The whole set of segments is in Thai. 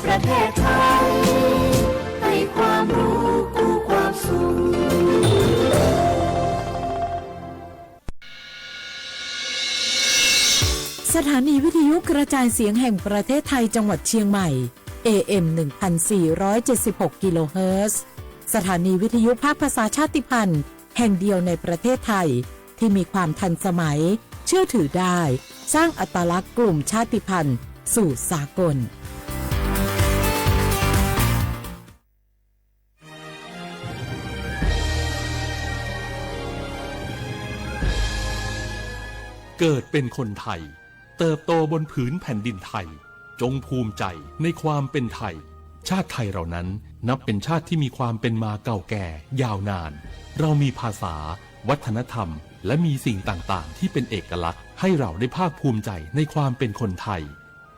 ประเทศไทยให้ความรู้กู้ความสุขสถานีวิทยุกระจายเสียงแห่งประเทศไทยจังหวัดเชียงใหม่ AM 1476 กิโลเฮิรตซ์สถานีวิทยุภาคภาษาชาติพันธุ์แห่งเดียวในประเทศไทยที่มีความทันสมัยเชื่อถือได้สร้างอัตลักษณ์กลุ่มชาติพันธุ์สู่สากลเกิดเป็นคนไทยเติบโตบนผืนแผ่นดินไทยจงภูมิใจในความเป็นไทยชาติไทยเรานั้นนับเป็นชาติที่มีความเป็นมาเก่าแก่ยาวนานเรามีภาษาวัฒนธรรมและมีสิ่งต่างๆที่เป็นเอกลักษณ์ให้เราได้ภาคภูมิใจในความเป็นคนไทย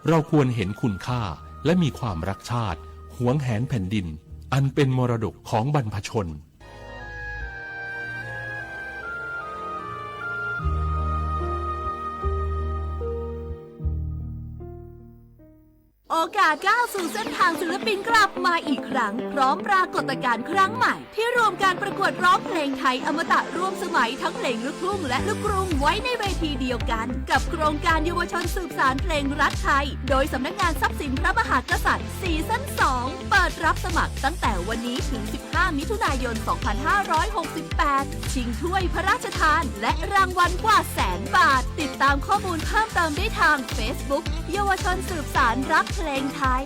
เราควรเห็นคุณค่าและมีความรักชาติหวงแหนแผ่นดินอันเป็นมรดกของบรรพชนโอกาสก้าวสู่เส้นทางศิลปินกลับมาอีกครั้งพร้อมปรากฏการณ์ครั้งใหม่ที่รวมการประกวดร้องเพลงไทยอมตะร่วมสมัยทั้งเพลงลูกทุ่งและลูกกรุงไว้ในเวทีเดียวกันกับโครงการเยาวชนสืบสานเพลงรักไทยโดยสำนักงานทรัพย์สินพระมหากษัตริย์ซีซั่น 2 เปิดรับสมัครตั้งแต่วันนี้ถึง 15 มิถุนายน 2568 ชิงถ้วยพระราชทานและรางวัลกว่า100,000 บาทติดตามข้อมูลเพิ่มเติมได้ทาง Facebook เยาวชนสืบสานรักเพลงไทย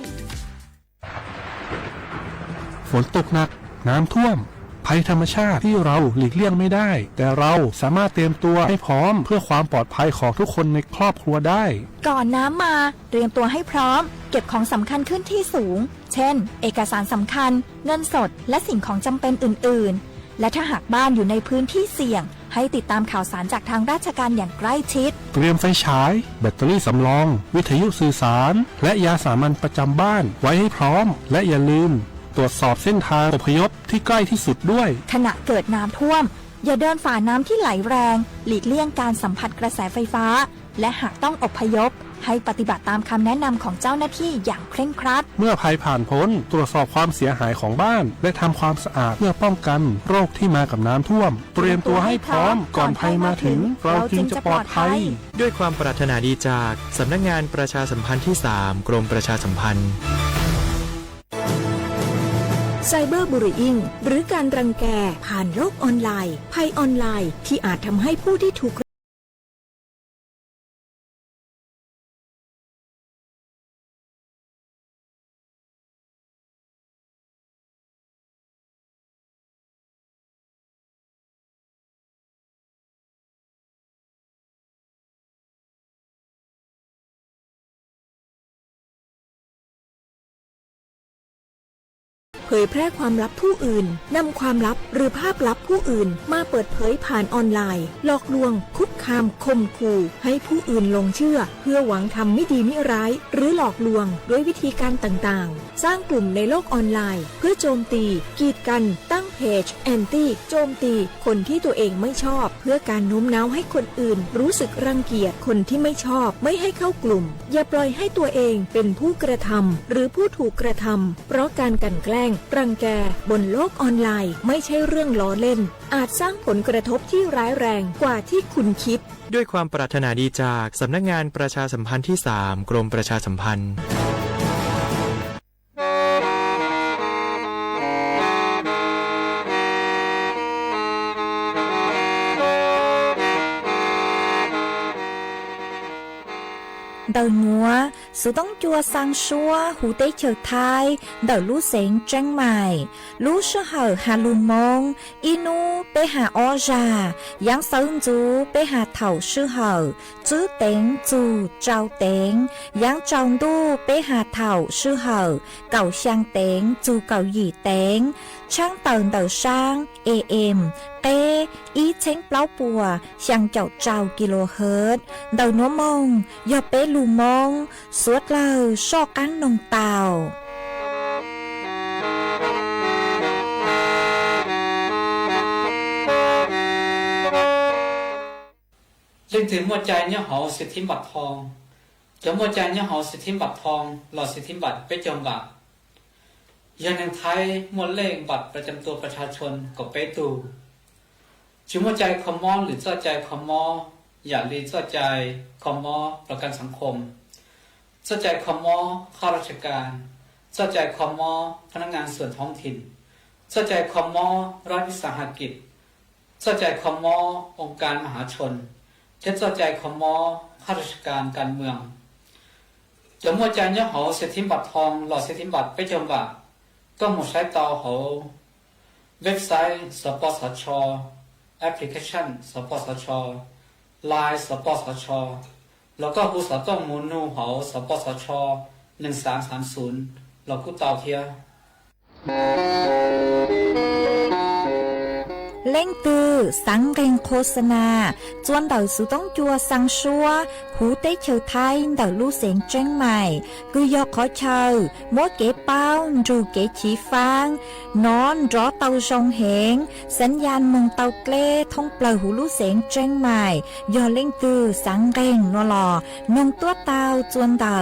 ฝนตกหนักน้ำท่วมภัยธรรมชาติที่เราหลีกเลี่ยงไม่ได้แต่เราสามารถเตรียมตัวให้พร้อมเพื่อความปลอดภัยของทุกคนในครอบครัวได้ก่อนน้ำมาเตรียมตัวให้พร้อมเก็บของสำคัญขึ้นที่สูงเช่นเอกสารสำคัญเงินสดและสิ่งของจำเป็นอื่นๆและถ้าหากบ้านอยู่ในพื้นที่เสี่ยงให้ติดตามข่าวสารจากทางราชการอย่างใกล้ชิดเตรียมไฟฉายแบตเตอรี่สำรองวิทยุสื่อสารและยาสามัญประจำบ้านไว้ให้พร้อมและอย่าลืมตรวจสอบเส้นทางอพยพที่ใกล้ที่สุดด้วยขณะเกิดน้ำท่วมอย่าเดินฝ่าน้ำที่ไหลแรงหลีกเลี่ยงการสัมผัสกระแสไฟฟ้าและหากต้องอพยพให้ปฏิบัติตามคำแนะนำของเจ้าหน้าที่อย่างเคร่งครัดเมื่อภัยผ่านพ้นตรวจสอบความเสียหายของบ้านและทำความสะอาดเพื่อป้องกันโรคที่มากับน้ำท่วมเตรียมตัวให้พร้อมก่อนภัยมาถึงเราจึงจะปลอดภัยด้วยความปรารถนาดีจากสำนักงานประชาสัมพันธ์ที่ 3 กรมประชาสัมพันธ์ไซเบอร์บูลลี่ หรือการรังแกผ่านโลกออนไลน์ภัยออนไลน์ที่อาจทำให้ผู้ที่ถูกเผยแพร่ความลับผู้อื่นนำความลับหรือภาพลับผู้อื่นมาเปิดเผยผ่านออนไลน์หลอกลวงคุกคามข่มขู่ให้ผู้อื่นหลงเชื่อเพื่อหวังทำไม่ดีไม่ร้ายหรือหลอกลวงด้วยวิธีการต่างๆสร้างกลุ่มในโลกออนไลน์เพื่อโจมตีกีดกันตั้งเพจแอนตี้โจมตีคนที่ตัวเองไม่ชอบเพื่อการโน้มน้าวให้คนอื่นรู้สึกรังเกียจคนที่ไม่ชอบไม่ให้เข้ากลุ่มอย่าปล่อยให้ตัวเองเป็นผู้กระทำหรือผู้ถูกกระทำเพราะการกลั่นแกล้งรังแกบนโลกออนไลน์ไม่ใช่เรื่องล้อเล่นอาจสร้างผลกระทบที่ร้ายแรงกว่าที่คุณคิดด้วยความปรารถนาดีจากสำนักงานประชาสัมพันธ์ที่ 3 กรมประชาสัมพันธ์đời ngúa sự tống chua sang xua hủ tế chờ thai đời lú xén trăng mài lú sơ hở hà lù mông inu bê hà o già giáng sơn chú bê hà thầu sư hở chứ tên chú trao tên giáng trong đu bê hà thầu sư hở cầu sang tên chú cầu gì tên trang tờn đầu sang em tê ý chén plau bùa sang chậu trao kHz đầu nó mông do bé lù mông suốt lờ so cán nông tàuเรื่องถึงหัวใจเนี่ยหอสิทธิบัตรทอง Chúng một cha nhớ họ sẽ thím bạc thong lò sẽ thím bạcไปจมบายังในไทยมวลเลขบัตรประจำตัวประชาชนก็ไปตูจุมใจคอมอหรือเจ้าใจคอมออย่าลีเจ้าใจคอมอประกันสังคมเจ้าใจคอมอข้าราชการเจ้าใจคอมอพนักงานส่วนท้องถิ่นเจ้าใจคอมอรัฐวิสาหกิจเจ้าใจคอมอองค์การมหาชนและเจ้าใจคอมอข้าราชการการเมืองจมใจเนื้อหอเศรษฐิบัตรทองหล่อเศรษฐิบัตรไปจมบาก็หมดใช้ต่อหอเว็บไซต์สปสชแอปพลิเคชันสปสชไลน์สปสชแล้วก็ผู้สอต้องมูนูหอสปสช1330เรากู้ต่อเทียเล่งตือสังเรงโฆษณาจวนเดาสุต้องจัวสังชัวหูเต้เชอไทยเดาลู่เสียงเจ้งใหม่คือยอกขอเชอมดเก๋เป้าจูเก๋ฉีฟางนอนรอเตาชงเหงสัญญาณเมืองเตาเกล้ท่องเปล่าหูลู่เสียงเจ้งใหม่ยอเล่งตือสังเรงนัวหลอนงตัวเตาจวนเดา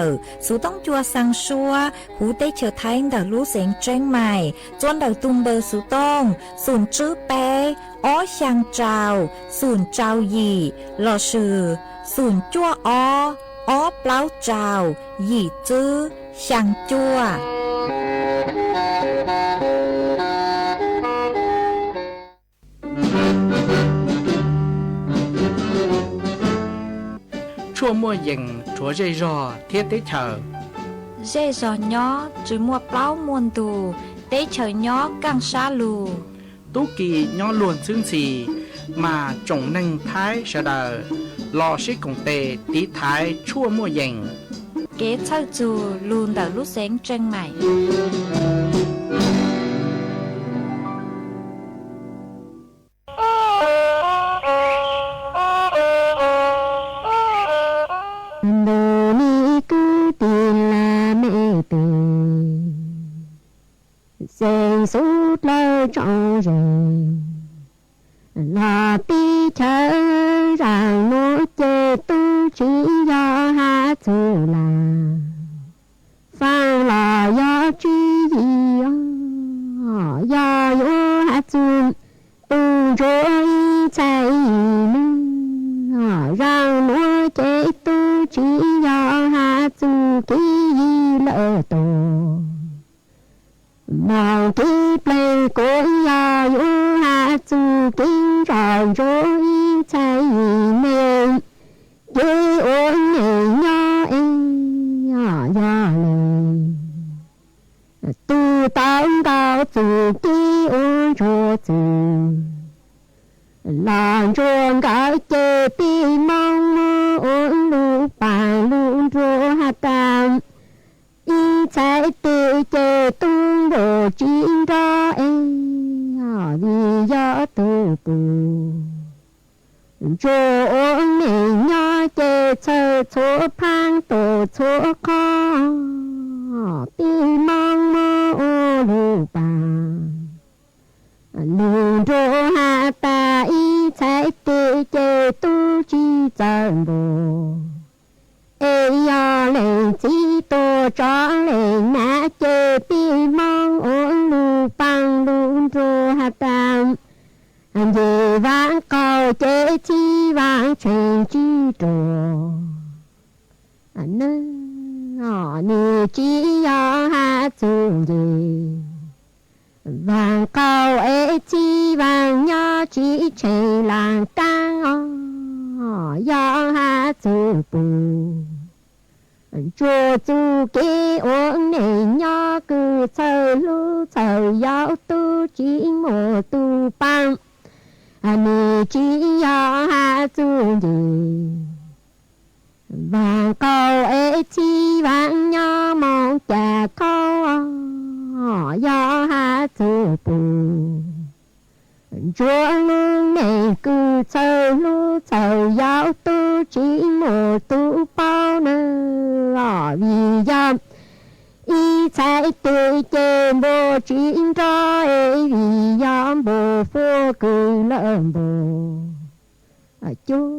สุต้องจัวสังชัวหูเต้เชอไทยเดาลู่เสียงเจ้งใหม่จวนเดาตุมเบอร์สุต้องศูนย์จื้อเป้อ้อช่างเจ้าศูนย์เจ้าหยี่หล่อชื่อศูนย์จั่วอ้อเปล่าเจ้าหยี่จื้อช่างจั่วชั่วมัวเย็งชัวใจรอเทียติเฉอเจจอย้อจื้อมัวเปล่ามวนตูเตเฉยย้อกังชาลูตุกีย้อนล้วนซึ่งสีมาจงหนึ่งท้ายเสดอรอชิกงเตตีท้ายชั่วมัวเย็งเก๋เช่าจูลูนเดาลู่เสียงเจ้งใหม่Giây rút lơ trong rừng là tí chớ rằng nỗi chê tu chỉ do hát dù là phang là do truy gì do yếu hát dù tu rối chạy nữ rằng nỗi chê tu chỉ do hát dù ký lỡ tổ màu kí plei cố ya yu ha chu kinh rồi rối chạy mê dễ ôn nề nhỏ ya lề tu tăng cao chu kí ôn rô chu làm chuông cái chê pi mong mơ ôn lu bàn lu rô ha tam y chạy tê chê tung đồ chín ra vì do tu bù cho ôn nề nhỏ chê chơ chỗ phang tổ chỗ khó tì mong mơ ô lù bà lù rô hạ ta y chạy tê chê tu chi chân bù ê ya lệ chi tô cho lệ nã chê pi mong ôn lù băng lù rô hạ tam về vãng cầu chê chi vãng truyền chi trồ nư chi ya hạ dù gì vãng cầu ê chi vãng nhỏ chi chê làng tăng ya hạ dù bù chùa chu kê uống nề nhỏ cứ chờ lu chờ giáo tu chỉ một tu băng nề chỉ ya hạ dù gì vàng câu ê chi vàng nhỏ mong chả câu ya hạ dù bù chúa lương này cứ chờ lu chờ giáo tu chỉ một tu bao nữa vì dâm y chạy tươi chê bồ chuyện ra vì dâm bồ phô cười lợn bồ chúa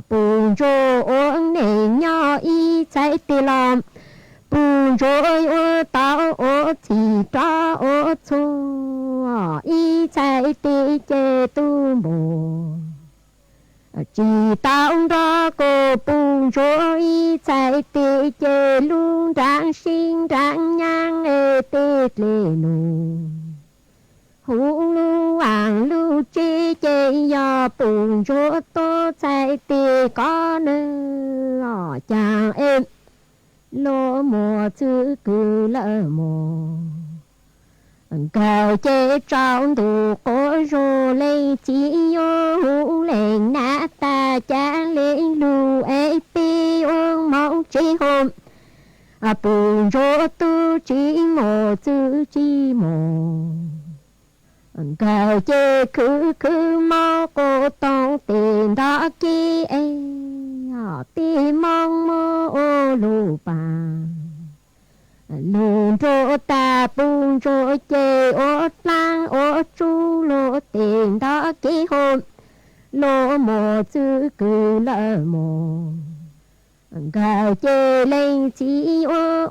bùn rô ôn nề nhỏ y chạy tì lòng bùn rô ô tao ô chỉ cho ô chua y chạy tì chê tu bồ chỉ tao ra cô bùn rô y chạy tì chê luôn rạng sinh rạng nhang ê tê lê nụ hú lu hoàng lu chi chê yo bùn rô tô chạy tì có nơ chàng em lô mùa chữ cử lỡ mùa cầu chê trong tù cổ rô lê chỉ yo hú lên nát ta cha lên lu ê pi ôn mong chi hôm bùn rô tu chi mô chữ chi mô cầu chê cứ mô cô tông tiền đó kia tìm mong mô ô lù bà lùn rô ta bùn rô chê ô lang ô chú lô tiền đó kia hôm lô mô chữ cử lỡ mô cầu chê lên chỉ ô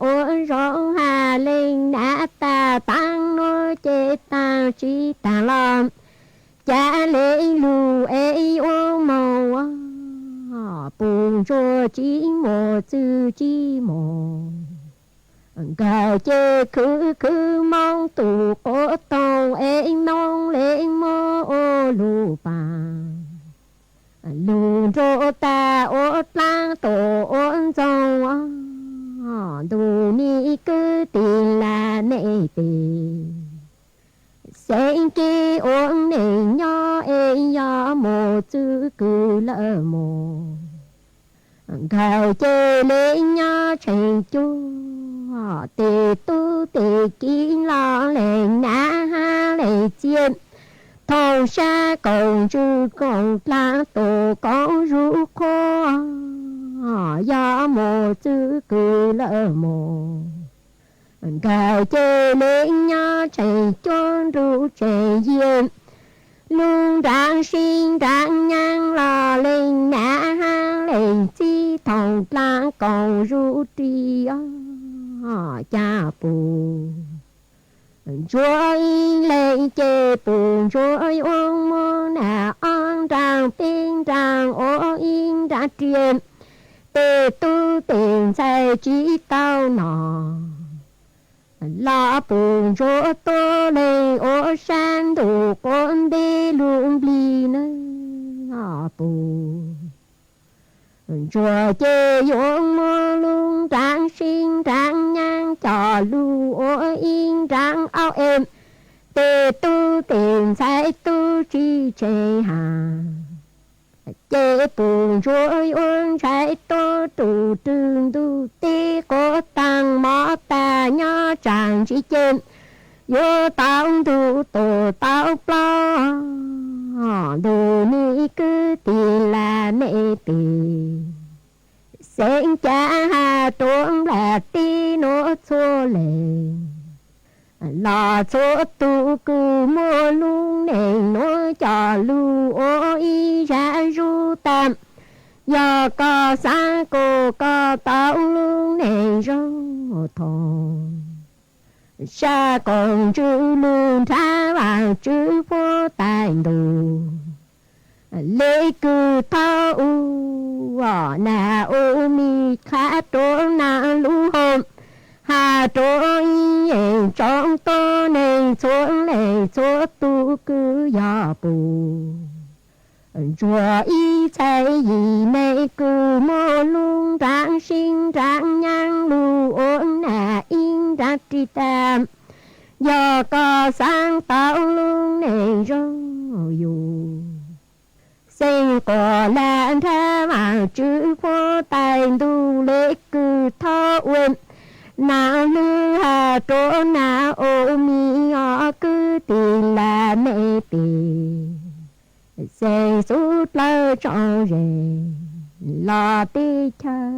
rong hà lên nã ta tăng nô chê tăng chỉ tăng lòng cha lên lù ê ô màu bùn rô chỉ mô chữ chỉ mô cầu chê cứ mong tù cổ tông ê nông lên mô ô lù bà lùn rô ta ốt lang tổ ôn dòng đủ ni cứ tiền là nệ tì sen kê ôn nề nhỏ ê nhỏ mô chữ cử lỡ mô cầu chê lê nhỏ thành chú tê tu tê kín lo lên ná ha lê chiên thầu xa cầu rư cầu la tổ con rú khô do mồ chữ cử lỡ mồ cầu chê lên nhỏ chạy chôn rú chạy diên luôn rạng sinh rạng nhang lò lên nã hang lên chi thầu la cầu rú tri cha bù chúa lên chê bùn chúa uống mô nà on ràng tinh ràng ô in ra truyền tê tu tiền chạy chỉ tao nọ la bùn chúa tô lên ô san đủ con đê luôn bì nơ bùn chúa chê uống mô luôn ràng sinh ràng nhang cho lu ô in ràng ao em tê tu tiền sai tu chi chê hà chê bùn chúa uống sai tu tù trương tu tê có tăng mõ ta nhỏ chàng chi chên vô tao tu tổ tao plo đồ ni cứ tiền là nệ tiền sen cha hà tuông là tí nô chô lệ lò chô tu cư mô luôn nè nô cho lu ô y ra ru tam do có sa cô có tao luôn nè rong thong sa còn chữ luôn tha vào chữ vô tài đủ lê cư thao u nà ô mi khá trô nà lu hôm hà trô y trong tô nền xuống lệ chỗ tu cư gió bù chùa y chạy gì nê cư mô luôn rạng sinh rạng nhang lu ôn nà in ra tri tam do có sáng tạo luôn nền rong dù sinh có làn tha mà chữ vô tài đu lễ cư thọ uyên nào lư hà trô nào ô mi họ cứ tìm là mẹ tì sẽ sút lơ trọn rề lo tì cha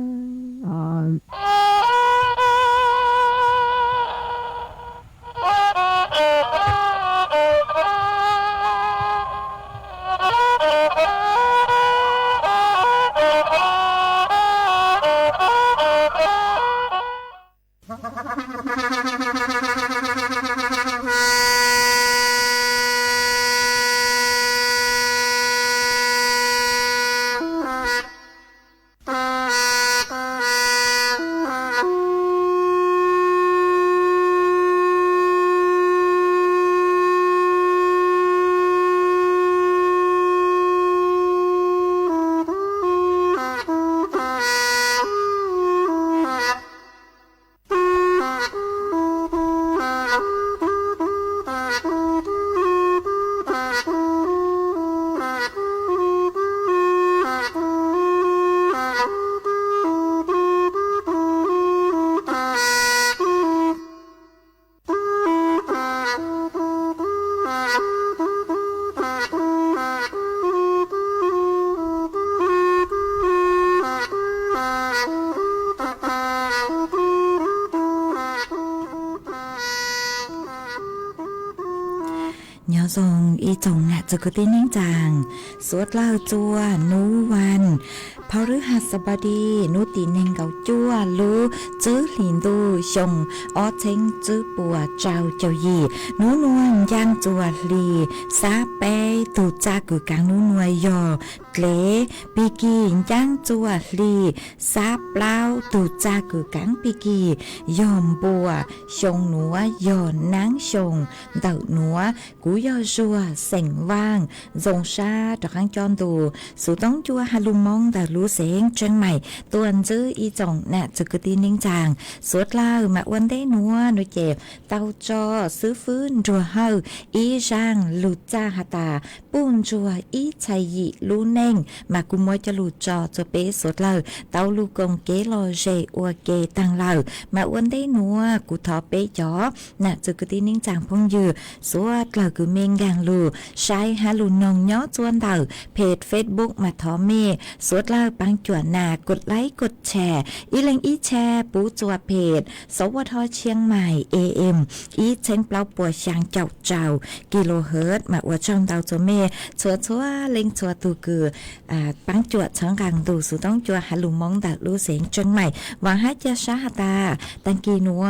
nhớ dùng y chồng nèจะก็ตีนิ่งจางสวดเล่าจัวนูวันพฤหัสบดีนูตีเน่งเกาจัวลูจื้อหลินดูชงอ้อเชงจื้อปัวเจ้าเจ้ายีนูนวลย่างจัวลีซาเปตูจากือกลางนูนวยยอเกลปีกีย่างจัวลีซาเปล่าตูจากือกลางปีกียอมบัวชงหนัวยอนนางชงเต่าหนัวกูยอชัวเสงว่างจงชาดอกข้างจอนดูสูต้องจัวฮาลุมองแต่รู้เสียงเชียงใหม่ตัวจื้ออีจงน่ะจะกตีนิ่งจางสวดเล่ามาวันได้นัวหนูเจ็บเต้าจอซื้อฟื้นจัวเฮาอีจางลุจ้าฮาตาปูนจัวอีชัยยิลูเน่งมากุมวยจะลุจอจะเปสวดเล่าเต้าลูกงเกลอเจอวเกตังเล่ามาวันได้นัวกูทอเปจอน่ะจะกตีนิ่งจางพงยืสวดเล่าคือเมงกางลูใช้ฮาลูนองย้อจวนเต่าเพจเฟซบุ๊กมาทอเมสวดเล่าปังจวนนากดไลค์กดแชร์อีเล็งอีแชร์ปูจัวเพจสวทเชียงใหม่ AM อีเชงเปล่าปัวชางเจ้ากิโลเฮิรตซ์มาอวดช่องเตาจัวเมชัวเล็งชัวตูกือปังจวดช่างกลางดูสุต้องจัวฮาลูมองดักรู้เสียงเชียงใหม่วางให้เจ้าชาตาตังกีนัว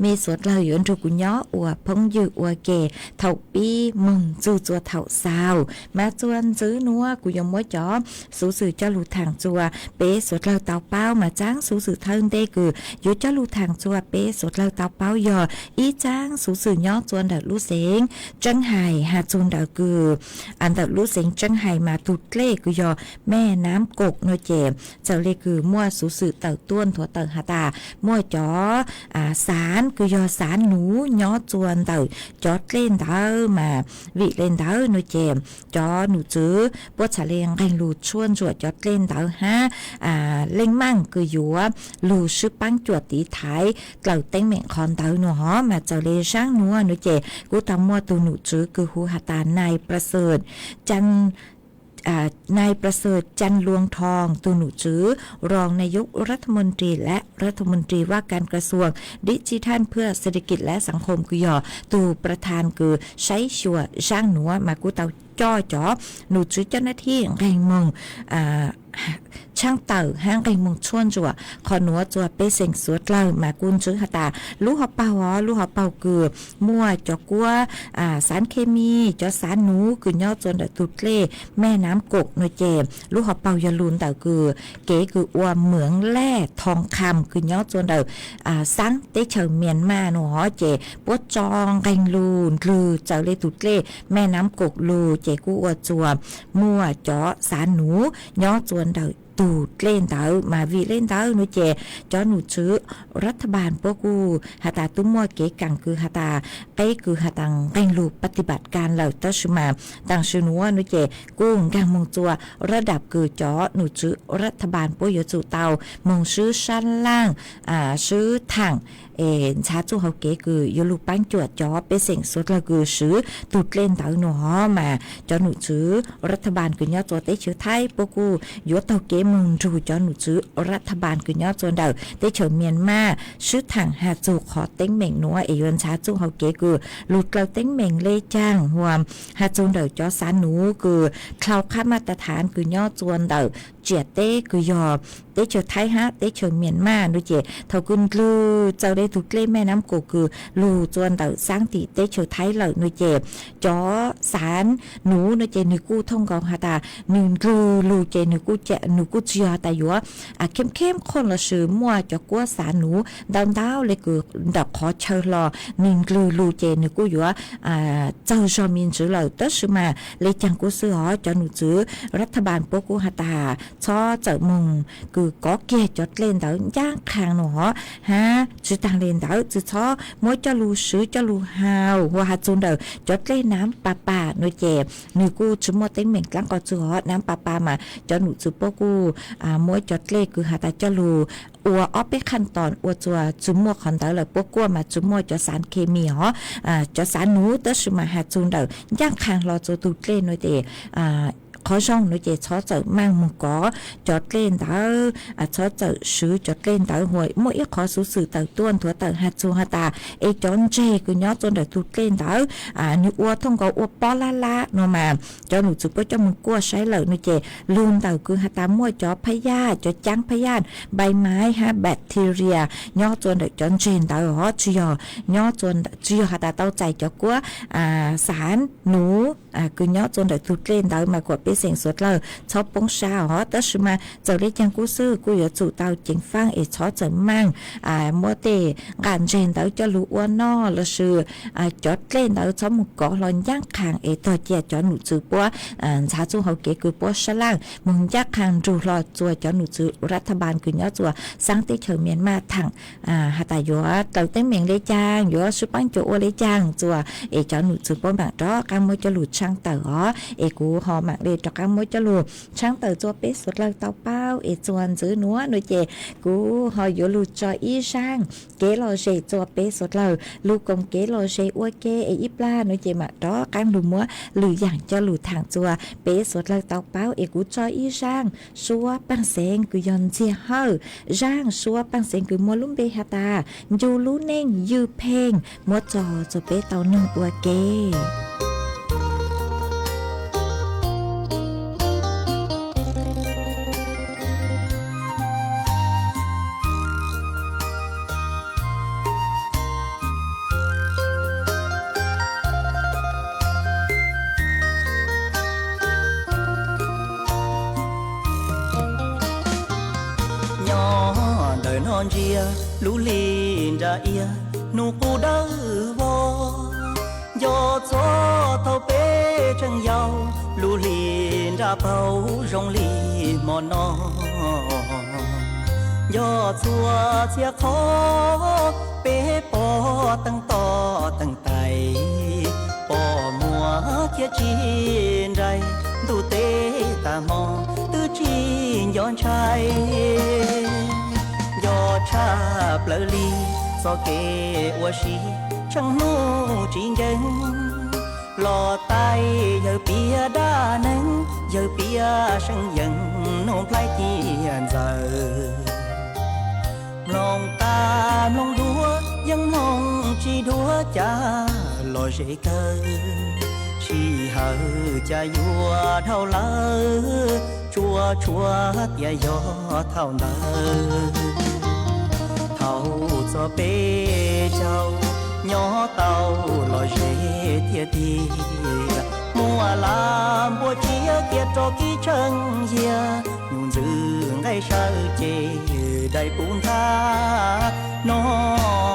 เมสวดเล่าอยู่อันทุกุญย้ออวดพงยืออวดเกเท่าปีมึงจูจัวเท่าสาวมาจวนซื้อนัวกูยมมวยจอสูสื่อเจ้าลูทางจัวเป๊สวดเล่าเตาเป้ามาจ้างสูสื่อเทิงเด้กืออยู่เจ้าลูทางจัวเป๊สวดเล่าเตาเป้ายออีจ้างสูสื่อย่อจวนดักรู้เสียงจังไห่หาจวนดักกืออันดักรู้เสียงจังไห่มาตุดเล่กือยอแม่น้ำกกโนเจมเจ้าเลกือมั่วสูสื่อเต่าต้วนถั่วเต่าหาตามั่วจอสารกือยอสารหนูย่อจวนเต่าจอดเล่นเต่ามาวิเล่นเต่าโนเจมจอหนูจื้อปวดฉะเลงแรงลูชวนจวดจอดเล่นเต่าฮะเล่งมั่งกืออยู่ลูชื่อปังจวดตีท้ายเต่าเต็งเหม่งคอนเต่าหนูหอมาเจ้าเลช่างหนูโนเจกูทำมั่วตัวหนูจื้อคือหูหาตานายประเสริฐจันนายประเสริฐจันลวงทองตูหนูจื้อรองนายกรัฐมนตรีและรัฐมนตรีว่าการกระทรวงดิจิทัลเพื่อเศรษฐกิจและสังคมกุยอตูประธานคือใช้ชัวช่างหนัวมากูเตาจ่อจ๋อหนูจื้อเจ้าหน้าที่แรงมงช่างเต่าห้างไก่มงชวนจัวขอหนัวจัวเปเสงสวดเล่ามากุนชื้อหตาลูกหัวเป่าลูกหัวเป่าเกือมั่วจอกกัวสารเคมีจอสารหนูคือย่อจนแต่ตุดเล่แม่น้ำกกโนเจมลูกหัวเป่ายาลูนเต่าเกือเก๋คืออัวเหมืองแร่ทองคำคือย่อจนเต่าสังเตเฉเมียนมาหนูฮอเจปวดจองไก่ลูนลือเจ้าเล่ตุดเล่แม่น้ำกกลูเจกูอัวจัวมั่วจอสารหนูย่อจนเต่าตูดเล่นเต้ามาวีเล่นเต้าหนูเจจอหนูชื้อรัฐบาลพวกกูหาตาตุ้มมัวเก๋กังคือหาตาไปคือหาตังแรงลูกปฏิบัติการเหล่าเต้าชุมาตังชื่อหนูหนูเจกุ้งกังมงจัวระดับคือจอหนูชื้อรัฐบาลพวกยจูเต้ามงชื่อชั้นล่างชื่อถังชาจูเขาเก๋คือยลูกปั้นจวดจอเป็นเสียงสุดละคือชื่อตูดเล่นเต้าหนูฮอมาจอหนูชื้อรัฐบาลคือย่อตัวเต้ชื่อไทยพวกกูยศเต้าเก๋มึงจูจอหนูจื้อรัฐบาลคือย่อจนเดาได้เฉิมเมียนมาชื่อถังหาจูขอเต็งเหม่งนัวเอยนชาจูเขาเก๋คือหลุดเราเต็งเหม่งเล่จ้างหวมหาจูเดาจอสารหนูคือคลาวค่ามาตรฐานคือย่อจวนเดาเจียเต้คือยอเต้เฉิมไทยฮะเต้เฉิมเมียนมาดูเจเท่ากุนลือเจ้าได้ถูกเล่แม่น้ำกูคือลูจวนเดาสร้างตีเต้เฉิมไทยเหล่าดูเจจอสารหนูดูเจนึกกู้ท่องกองหาตาหนึ่งคือลูเจนึกกู้เจนึกกู้เจียแต่อยู่เข้มคนละชื่อมั่วจะกัวสารหนูดาวเลยคือดอกขอเชิญรอหนึ่งคือลูเจนึกกู้อยู่เจ้าชอมินจื้อเหล่าเตชมาเลยจังกู้ซื้อหอจอหนูจื้อรัฐบาลพวกกูหาตาช่อเจ้ามงคือก็เกยจดเล่นเต๋ย่างคางหนูหอฮะจื้อต่างเล่นเต๋จื้อช่อมั่วจะลูซื้อจะลูฮาวหัวหาจุนเต๋จดเล่นน้ำปลาหนูเจ็บหนูกู้จื้อมั่วเต็งเหม่งกลางก็จื้อหอน้ำปลามาจอหนูจื้อพวกกูมวยจดเลขคือหาตาเจ้าลูอัวออไปขั้นตอนอัวจัวจุ่มมัวขันเต๋อเลยพวกกัวมาจุ่มมัวจอสารเคมีหรอจอสารหนูเต๋อชุมาหาจุนเต๋อย่างคางรอจูตุเล่นหน่อยเต๋ข khó rong nó chỉ cho chở mang một có chót lên đó cho chở sứ chót lên đó hồi mỗi ít khó số sự tờ tuôn thua tờ hạt chu hạt ta ấy chón chê cứ nhớ cho đợt tụt lên đó như ua thông có ua bó la nó mà cho nụ chụp cho một cua sấy lợn nó chỉ luôn tờ cứ hạt ta mua cho phay da cho trắng phay daใบไม้ฮะแบคทีเรียย่อจนเด็กจนเจนตาหอจีย่อจนจีหาตาเต้าใจจะกัวสารหนูคือย่อจนเด็กทุเรนตามากว่าเป็นเสียงสดเลยชอบปงชาหอแต่สมาจะเรียกยังกู้ซื้อกูอย่าจู่เต้าจิงฟังเอชอจะมั่งมัวเตะการเจนเต้าจะรู้ว่านอละชื่อจอดเล่นเต้าชอบมุกเกาะลอยย่างคางเอตัวเจียจอหนูจือปัวชาจูเขาเก๋คือปัวฉลางมึงยักคางรูรอจัวจอหนูจือรัฐบาลคือย่อจัวสังติเฉยเมียนมาถังหาตายัวเต่าเต้งเมียงเลยจางยัวสุปังโจอเลยจางจัวเอจอหนูจือป้อหมากรอการมวยจะหลุดช่างเต่อเอกูหอหมากเลยจอการมวยจะหลุดช่างเต่อจัวเป๊ะสุดเลยเต่าเป้าเอจวนจื้อนัวหนูเจกูหอยัวหลุดจออีช่างเกลอเจจัวเป๊ะสุดเลยลูกกงเกลอเจอ้วยเกเออีปลาหนูเจหมากรอการหลุดมัวหรืออย่างจะหลุดทางจัวเป๊ะสุดเลยเต่าเป้าเอกูจออีช่างชัวปังเซงกูยอนเจียเฮอร่างชัวปังเสียงคือมัวลุ่มเบฮาตายูรู้เน่งยือเพลงมัวจอจะเปเตาหนึ่งอัวเกnon dia lũ lìn ra ia nụ cu đỡ vô do gió thâu bể chân giàu lũ lìn ra bầu rong lì mòn non do chùa chia khó bể bỏ tăng to tăng tay bỏ mùa chia chín đây đủ tê ta mò tư chín giòn trai do cha bờ ly do kê ua xí chẳng nu chính dân lò tay giờ bia đa nắng giờ bia sang dần nôn plai tiền giờ lòng ta lòng đua dân mong chỉ đua cha lò dễ cơ chỉ hờ cha vua thâu lỡ chua chua tia gió thâu nở thâu cho bê châu nhỏ tàu lòi dễ tia tia mùa làm bùa chia kia cho ký chân dìa nhung dư ngay sao chê đầy bún tha nó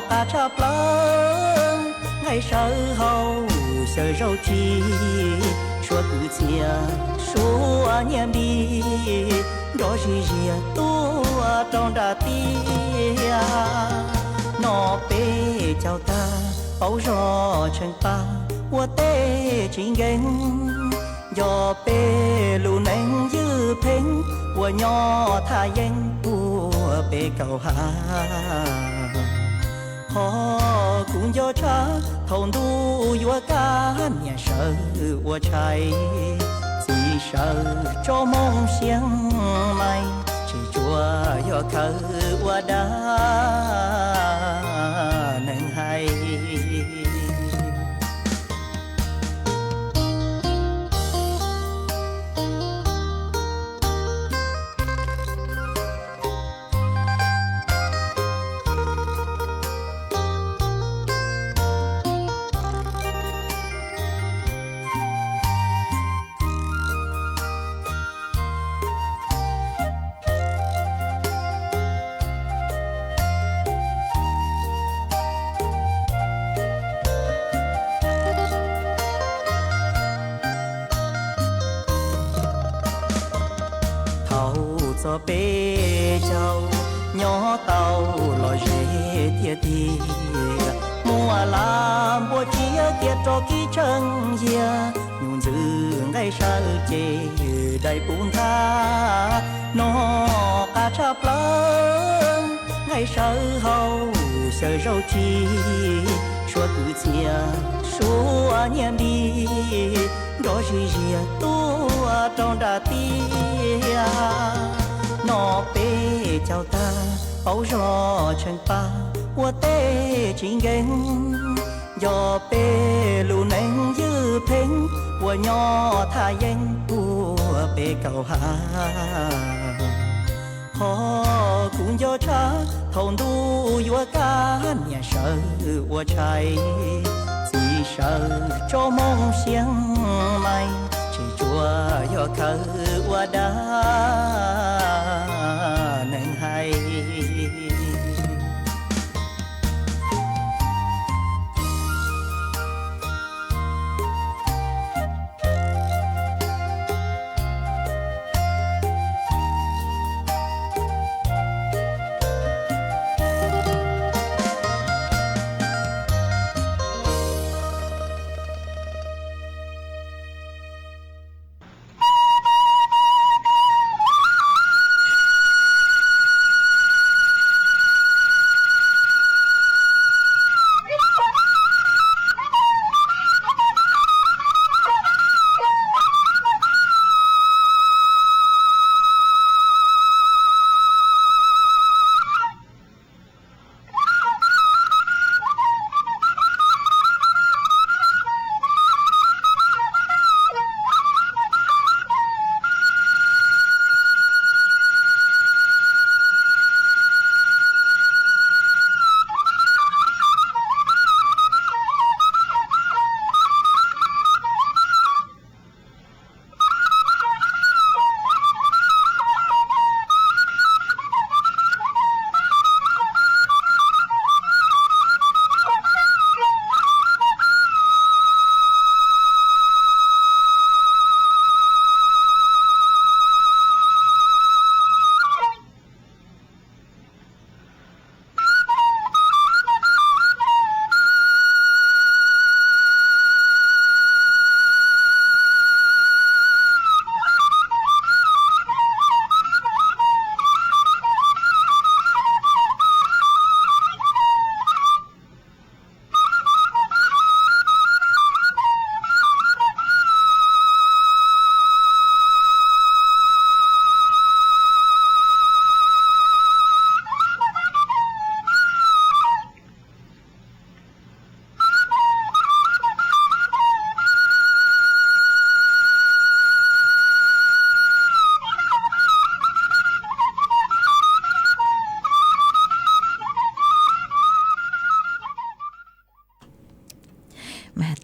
cả chắp lớn ngay sao hậu sợ rau chi chúa cứ chia chúa nhầm đi đó gì gì tu trong đà tia nó bê chào ta bao gió chân ta qua tê chính gánh do bê lù nén dư phèn qua nhỏ tha danh qua bê cầu hà họ cũng do cha thầu đu vua cá nhà sợ vua trai chỉ sợ cho mong xiang mai chỉ chùa do khờ vua đá nên hay cho bê châu nhỏ tàu lòi dễ tia tia mùa làm bùa chia kia cho ký chân dìa nhung dư ngay sao chê đầy bún tha nó cả chắp lớn ngay sao hậu sợ rau chi chúa cứ chia chúa nhầm đi đó gì gì tu trong đà tia nó bê chào ta bao gió chân pa qua tê chính ghen gió bê lù nén dư phèn qua nhỏ tha yên qua bê cầu hà họ cũng do cha thôn đu vua cá nhà sợ vua trai chỉ sợ cho mong xiang mai chỉ chùa do khờ vua đá nên hay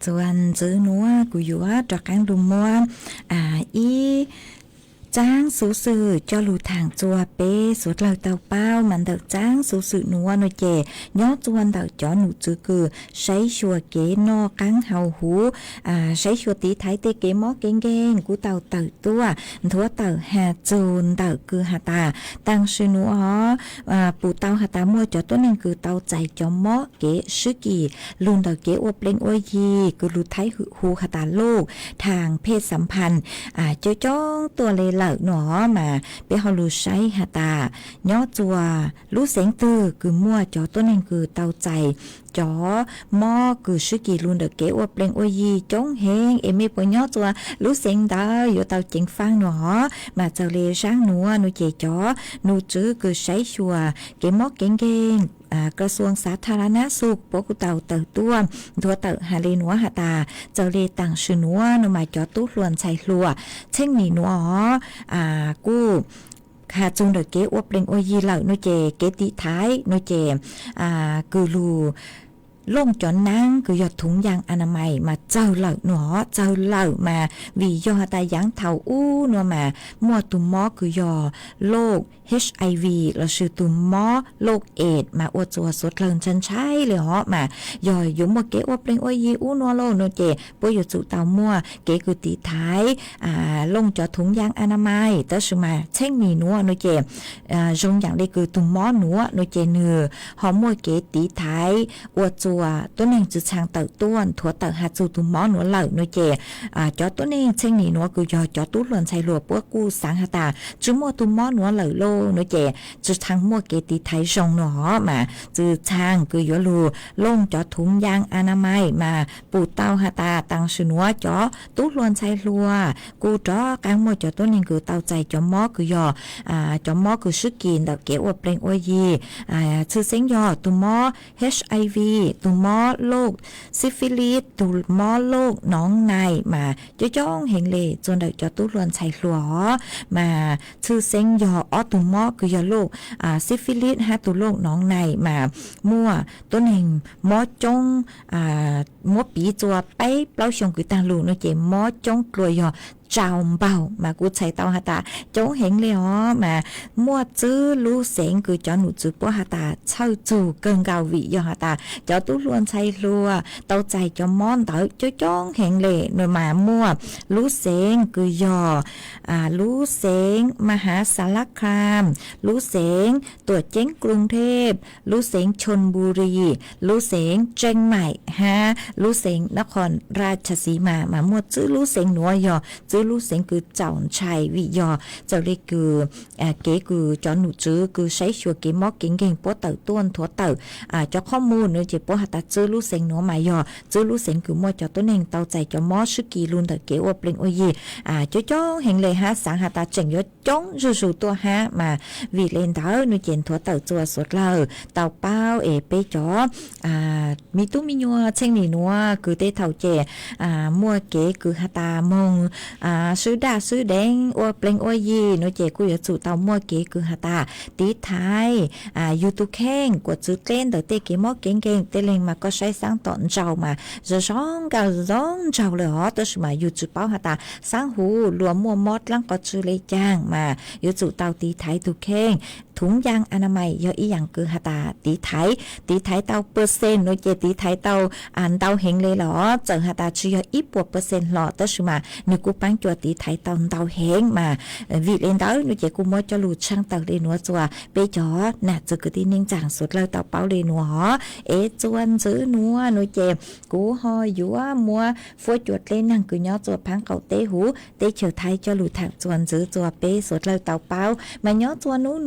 Chuan giữ núa của dúa cho cán đùm mua ý Trang số sự cho lù thẳng chùa bê số lời tàu bao mà được trang số sự nua nó chè nhớ chuan đợi cho nụ chữ cử sấy chùa kế no cắn hầu hú sấy chùa tí thái tê kế mó kén ghen của tàu tử tua thua tàu hà chồn tàu cử hà tà tăng sư nua bù tàu hà tà mua cho tôi nên cử tàu chạy cho mó kế sư kỳ luôn đợi kế ốp lên ôi gì cử lù thái hú hà tà lô thang phêสัมพันธ์choตัวเลยlợi nó mà bé họ lù say hà tà nhó chùa lú sáng tư cứ mua cho tôi nên cứ tàu chạy chó mò cứ sư kỳ luôn được kế ốp lên ôi gì chống hẹn em mới bỏ nhó chùa lú sáng đó vô tàu chỉnh phang nó mà chờ lê sáng nua nuôi chè chó nuôi chứ cứ say chùa cái móc kén ghenกระทรวงสาธารณสุขพวกเต่าเต่าตัวเต่าหาเลนัวหาตาเจ้าเลต่างชื่อนัวนมาจอตู้ลวนใช้ลัวเช่นนี้นัวกู้ขาจุงเดเกอวบเล็งโอยีเหล่าโนเจเกติท้ายโนเจกือลูลงจอนนั่งคือยอดถุงยางอนามัยมาเจ้าเหล่าหนอเจ้าเหล่ามาวิยอตายังเท่าอู้นัวมามัวตุมมอคือยอโรค HIV เราชื่อตุมมอโรคเอดมาอวดจัวสดเลินชันใช่เลยเหรอมายอยยุมเกอวบเล็งโอยีอู้นัวโลโนเจปวยจุเตามัวเกคือตีท้ายลงจอดถุงยางอนามัยแต่สมาเช่งมีนัวโนเจจงอย่างได้คือตุมมอนัวโนเจเนือหอมมัวเกตีท้ายอวดจัว ตัวเองจือชางเต่าต้วนถั่วเต่าหาจูตุหมอหนัวเหล่าหนัวเจจอตัวเองเช่นนี้หนัวกูยอจอตู้ล้วนใช้รัวพวกกูสังหตาจุมัวตุหมอหนัวเหล่าโลหนัวเจจือทางมัวเกตีไทยชงหนอมาจือชางกูยอลูลงจอถุงยางอนามัยมาปูเต้าหตาตังชนัวจอตู้ล้วนใช้รัวกูจอกางมัวจอตัวเองกูเต้าใจจอมอกูยอจอมอกูซึกินดอกเกอวเปล่งอวยยีชื่อเสียงยอตุหมอ HIV ตุหมอโรคซิฟิลิสตุหมอโรคหนองในมาจ้องเห็นเลยจนเด็กจอตู้ล้วนใช้รัวมาชื่อเสียงยอตุหมอคือยอโรคซิฟิลิสฮะตุโรคหนองในมามั่วตัวเองหมอจงหมอปีจัวไปเปล่าชงกุตังลูนเจหมอจงกลัวยอเจ้าเบามากูใช้เตาหาตาจงเห็นเลยอ๋อมามั่วจื้อรู้เสียงคือจอหนูจื้อปัวหาตาเช่าจู่เกินเกาวิยอหาตาจอตู้ล้วนใช้รัวเตาใจจอมอนเตาจ้องเห็นเลยหน่วยมามั่วรู้เสียงคือยอรู้เสียงมหาสารคามรู้เสียงตัวเจ้งกรุงเทพรู้เสียงชลบุรีรู้เสียงเชียงใหม่ฮะรู้เสียงนครราชสีมามั่วจื้อรู้เสียงหนัวยอจื้อรู้เสียงคือเจ้าชัยวิยอเจ้าเรียกคือเก๋คือจอหนูจื้อคือใช้ชัวเก๋มอเก่งๆปัวเต่าต้วนถั่วเต่าจอข้อมูลเนื้อเจ็บปัวหัตจื้อรู้เสียงหนัวหมายยอจื้อรู้เสียงคือมัวจอต้นเองเต่าใจจอมอซึกีลุนเต่าเก๋อวเปล่งอยีจ้องเห็นเลยฮะสังหาตาเจ๋งยอจ้องจู่ๆตัวฮะมาวีเลนเต่าเนื้อเจนถั่วเต่าจัวสดเลยเต่าเป้าเปจอมีตุ้มียัวเช่งหนีนัวคือเตเท่าเจมัวเก๋คือหัตามงซื้อดาซื้อแดงอวเปล่งอวยยีโนเจกูอยากสู่เตามัวเก๋คือหาตาตีไทยยูทูแข้งกวดซื้อเต้นเตอเตเก๋มอเก่งๆเตเลงมาก็ใช้สร้างตอนเจ้ามาจะร้องกับร้องเจ้าเลยฮะตัวสมัยยูทูเป้าหาตาสร้างหูรวมมัวมอดลังก็ซื้อเลยจ้างมายูทูเตาตีไทยทุกแข้งถุงยางอนามัยยออีหยังคือหาตาตีไทยเตาเปอร์เซ็นต์โนเจตีไทยเตาเตาเฮงเลยหรอเจอหาตาชื่ออีปวดเปอร์เซ็นต์หรอตัวสมัยนึกกูปังจัวตีไทยเตาเฮงมาวิเลนเตาโนเจกูมัวจะหลุดช่างเตาเลนัวจัวไปจ่อน่ะจะกึที่นิ่งจางสุดเลยเตาเป้าเลนัวจวนซื้อนัวโนเจกูหอยยัวมัวฟัวจวดเล่นนั่งกูย่อจัวพังเก่าเตหูเตเฉียวไทยจะหลุดถักจวนซื้อจัวเป้สุดเลยเตาเป้ามาย่อจัวนัว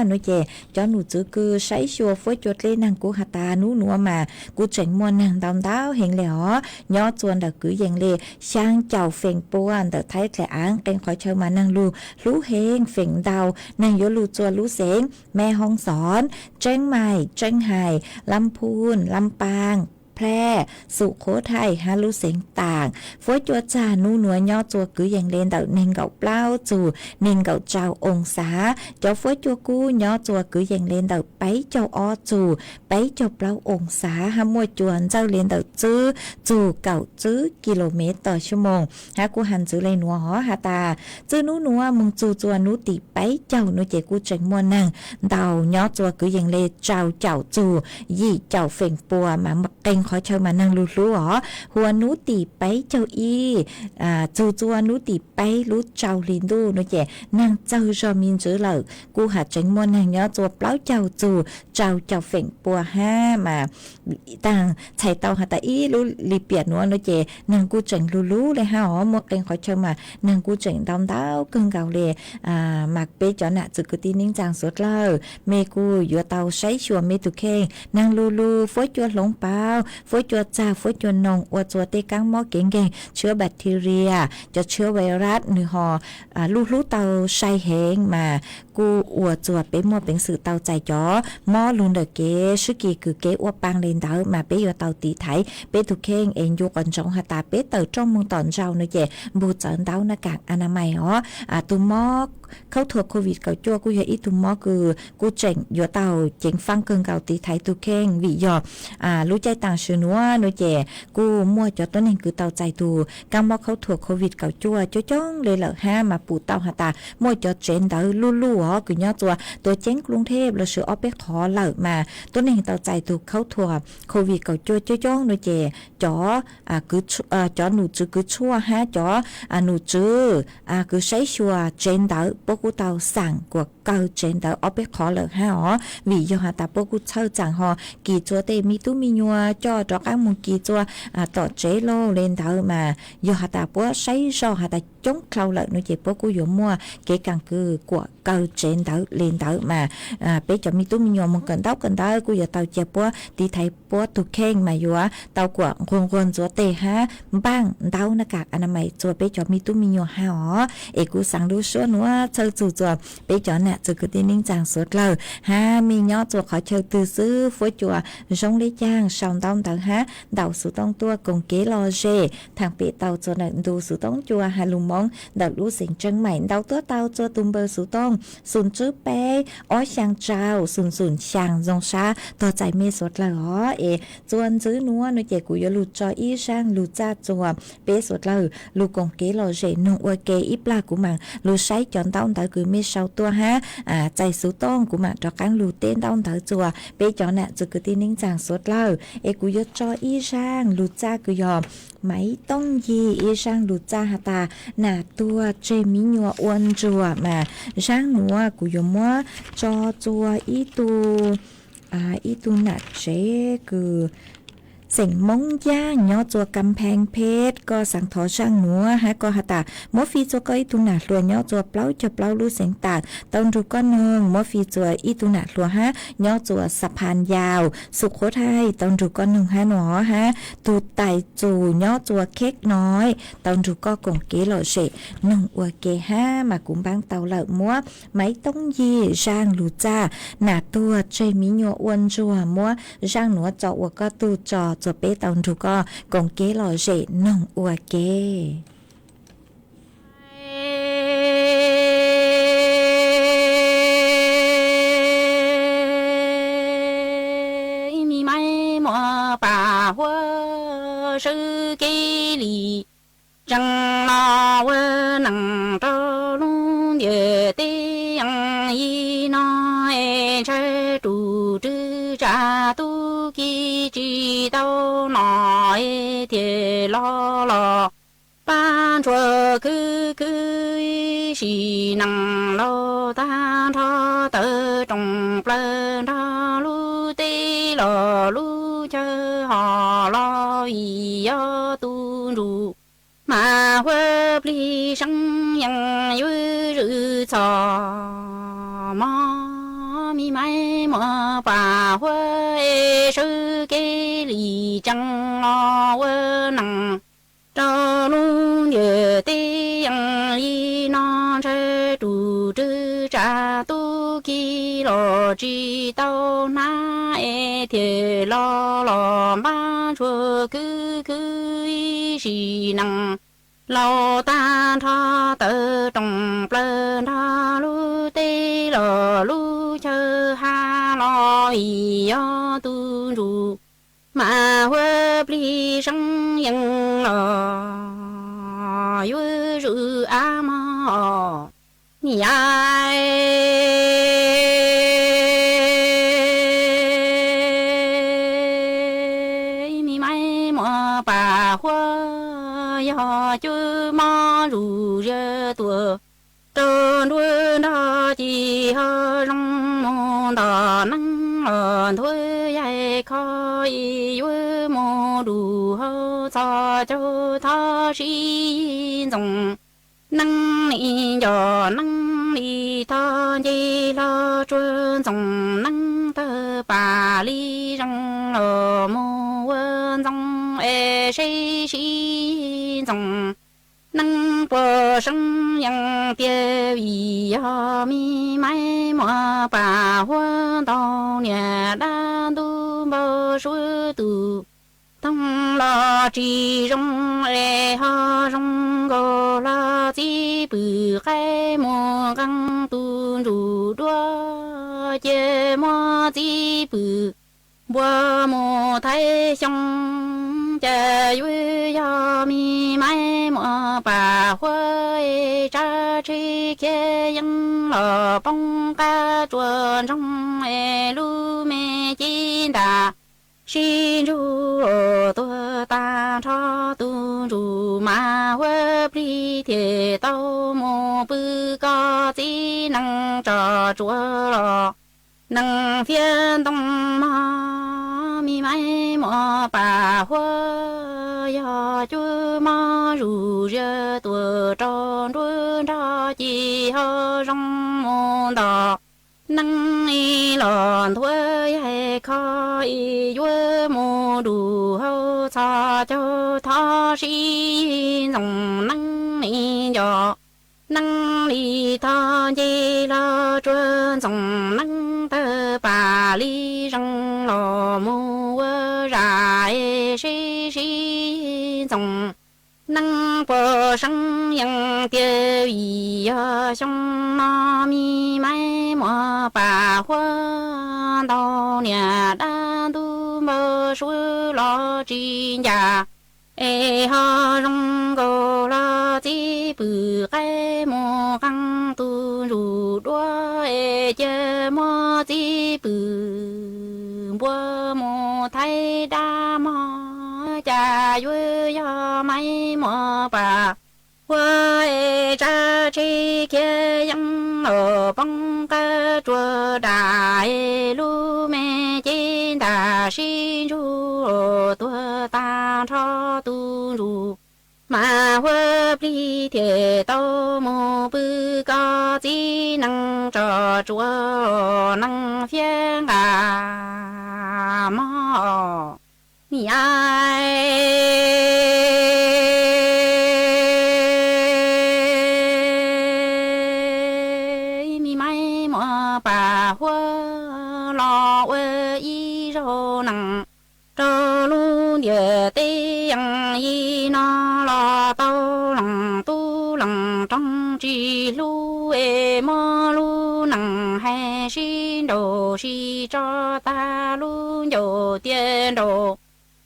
โนเจจอหนูจื้อคือใช้ชัวฟัวจวดเล่นนั่งกูหาตานัวมากูเจ๋งมัวนั่งดาวเห็นเลยอ๋อย่อจวนเด็กกูยังเลช่างเจ้าเฟ่งป้วนเด็กไทยแต่อ้างเป็นคอยเชิญมานั่งรู้เฮงเฟ่งดาวนั่งยลูจัวรู้เสงแม่ห้องสอนเจ้งใหม่เจ้งไห่ลำพูนลำปางแพร่สุโขทัยฮาลุเสียงต่างฝนจัวจานูหนัวย่อจัวกืออย่างเลนเต่าเน่งเก่าเปล่าจู่เน่งเก่าเจ้าองศาเจ้าฝนจัวกูย่อจัวกืออย่างเลนเต่าไปเจ้าอ้อจู่ไปเจ้าเปล่าองศาฮามวยจวนเจ้าเลนเต่าจื้อจู่เก่าจื้อกิโลเมตรต่อชั่วโมงฮากูหันจื้อเลยหนัวหอหาตาจื้อนูหนัวมึงจู่จัวนูติไปเจ้านูเจกูจังมัวนั่งเต่าย่อจัวกืออย่างเลเจ้าจู่ยี่เจ้าเฟ่งปัวมาเก่งขอเชิญมานั่งรู้หรอหัวนูตีไปเจ้าอีจูจัวนูตีไปรู้เจ้าลินดูนูเจนั่งเจ้าจอมินจื้อเหล่ากูหาจังมัวนั่งย่อจัวเปล่าเจ้าจู่เจ้าเฟ่งปัวห้ามาต่างใช้เตาหาตาอีรู้รีเปียดนัวนูเจนั่งกูจังรู้เลยฮะอ๋อมัวเก่งขอเชิญมานั่งกูจังดำดาวกึ่งเก่าเลยหมักเป๊ะจอน่ะจุกตีนิ่งจางสุดเล่าเมกูอยู่เตาใช้ชัวเมตุเคงนั่งรู้ฝอยจัวหลงเปล่าฝอยจัวจ่าฝอยจัวนงอวดจัวเตกังหม้อเก่งเชื้อแบคทีเรียจะเชื้อไวรัสหรือหอรู้เตาใช้แหงมากูอวดจัวเป๊ะมัวเป็นสื่อเตาใจจ๋อหม้อลุนเดเกชื่อกีคือเกอวปังเลนเตามาเป๊ะอยู่เตาตีไทยเป๊ะทุกเคงเองอยู่ก่อนจงหาตาเป๊ะเตาจ้องมุงตอนเจ้าเนเจบูเจินเตาหน้ากากอนามัยอ๋อตุมอเข้าถั่วโควิดเก่าจัวกูอย่าอีตุมอคือกูเจ๋งอยู่เตาเจ๋งฟังเกินเก่าตีไทยทุกเคงวิยอรู้ใจต่างชื่อนัวโนเจกูมั่วจอต้นเองคือเตาใจตูกำว่าเขาถั่วโควิดเก่าจัวจ้องเลยเหล่าห้ามาปูเตาหาตามั่วจอเจนเตาลู่ วคือย้อนตัวเจ๊งกรุงเทพแล้วซื้อออเป็กถอเหลิกมาตัวนี้ต่อใจถูกเข้าทัวโควิดเก่าจ้จ้องโดยเจจ๋อคือจ๋อหนูจื้อคือชั่วฮะจ๋อหนูจื้อคือใช้ชัวเจนเตอร์พวกกูเตาสั่งกว่าเก่าเจนเตอร์ออเป็กถอเหลิกฮะอ๋อวิยหาตาพวกกูเช่าจังฮอกี่จัวเตมีตู้มียัวจ่อดอกอ้างมุงกี่จัวต่อเจโลเลนเตอร์มายหาตาพวกใช้ซอหาตาchống khâu lợi nói chuyện bố cô dùng mua cái càng cứ của cầu trên đỡ lên đỡ mà bây giờ mi tu mi nhom một cần đỡ cô giờ tàu chè bố đi thấy bố tụ khen mà vừa tàu của quân chúa tề ha bang đau nó cả anh mày chúa bây giờ mi tu mi nhom ha ó ê cô sáng đu sữa nữa chơi chúa bây giờ nè chúa cứ tin ninh chàng suốt lời ha mi nhó chúa khỏi chơi từ xứ phối chúa giống lấy chàng sòng tông tàu ha đầu sự tông tua cùng kế lo dê thằng bị tàu chúa này đủ sự tông chúa ha lùng mong đợt lũ sinh chân mày đau tua tàu chúa tung bơ sự tông sùn chữ bé ói sang trào sùn sang dòng xa tỏ chạy mê suốt lời ó ê chuan chữ núa nói chạy của lụt cho y sang lụt cha chúa bé suốt lời lụt cùng kế lo dê nông ua kê ít la của mạng lụt say chọn tao tới cứ mê sau tua ha chạy sự tông của mạng cho cán lụt tên tao tới chùa bé chọn nè chữ cứ tin ninh chàng suốt lời ê của cho y sang lụt cha cứ dòm máy tông gì y sang lụt cha hà ta nà tua chê mí nhua uôn chùa mà sang núa của dùm mua cho chùa y tu nà chế cứ sảnh mong gia nhỏ chùa cầm phèn phết có sáng thọ sang núa hay có hà ta mỗi phi chùa có y tu nà lùa nhỏ chùa plau lưu sảnh tạt tông rù con nương mỗi phi chùa y tu nà lùa ha nhỏ chùa sập hàn giàu sụp khốt hai tông rù con nương ha nó ha tu tài chù nhỏ chùa khét nói tông rù co cùng kế lộ sệ nông ua kê ha mà cũng bán tàu lợn múa máy tông gì sang lù cha nà tua chơi mí nhua uôn chùa múa sang núa cho ua có tu trò cho bé tàu rù co cùng kế lộ sệ nông ua kê bà hoa sư kê lì chẳng lo vơ nặng trơ luôn địa tê yang y nó e chê trụ trư cha tu ki chi tao nó e thiê lo ban chùa cứ xì năng lo ta thọ tơ trong plơ đa lu tê lu chơ họ lo y yo tu ru mà hoa pli sang yang yu rư cho ma mi mai ma pa hoa e sư kê lì chẳng lo vơ năng cho luôn nhớ tê yang y non chê trụ trư cha tu ki lo chi tao na e thiê lo ma chua cứ y xì năng lo ta tho tơ trong plơ tho lu tê lo lu chơ ha lo y yo tu ru mà hoa pli sang yang yu ru a ma ni ai mi mai ma pa hoa ya chu ma ru je tu trơn đuôi đó chỉ hơ rong mòn đỏ nắng thôi ai khói yu mò đủ hơ cho tha si dòng năng ni gió năng ni tha gì lo trơn dòng năng tơ bà li rong mò quên dòng e si dòng năng bờ sông yang bia vì mi mai mà bà hoa tao nhà đa tu bờ suối tu tông lo chỉ rong e ha rong go la chỉ bự khai mò căng tu ru đua chê mò chỉ bự bùa mò thái xong cha yu ya mi mai mò bà hoa cha chi kia yang lò bông ca chuồn trong lu mê chín đà xin ru tua ta cho tu ru ma hua pri thiê tao mô bư có chỉ năng trò chúa lò năng phiên đông ma mi mai mò bà hoa ya chu ma ru rơ tua tròn ruột ra chi ho rong môn đò năng y lòn thua hay khó y vua mô đủ hậu xa cho thọ sĩ dòng năng y nhỏ năng lý thọ dê lo chuan dòng năng tơ bà lý răng lò mô ra sĩ dòng năng bờ săng yang tiêu y sông ma mi mai mò bà hoa đào nhà đa tu mơ suối lo chi nhà ha rong go la chi bự cái mò căng tu ru đua chơ mò chi bự bua mò thay đa mò cha vui yo mai mò bà hoa cha chi kia yang ở bông ca chùa đại lu mê chi đà xin ru tua ta cho tu ru mà hoa pri thiê tao mô bư có chi năng trò chùa năng phiên mò mi ai mi mai mò bà hoa lo ơ y rô năng trò lu địa tê yang y nó lo tao lằng tu lằng trong chi lu mò lu năng hay xin đồ si cho ta lu nhiều tiền đồ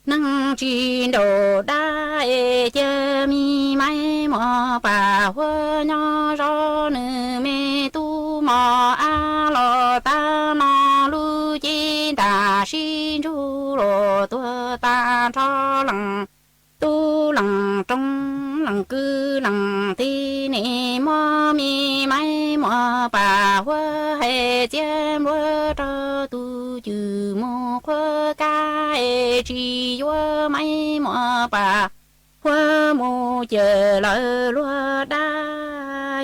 năng chi đồ đa chơ mi mai mò bà hoa nhỏ rõ nữ mê tu mò a lo ta nó lu chi đà xin ru lo tua ta cho lằng tu lằng trong lằng cư lằng ti nè mò mi mai mò bà hoa hệ chém hoa cho tu chư mô khoa ca chi hoa mai mò bà hoa mô chờ lời lúa đa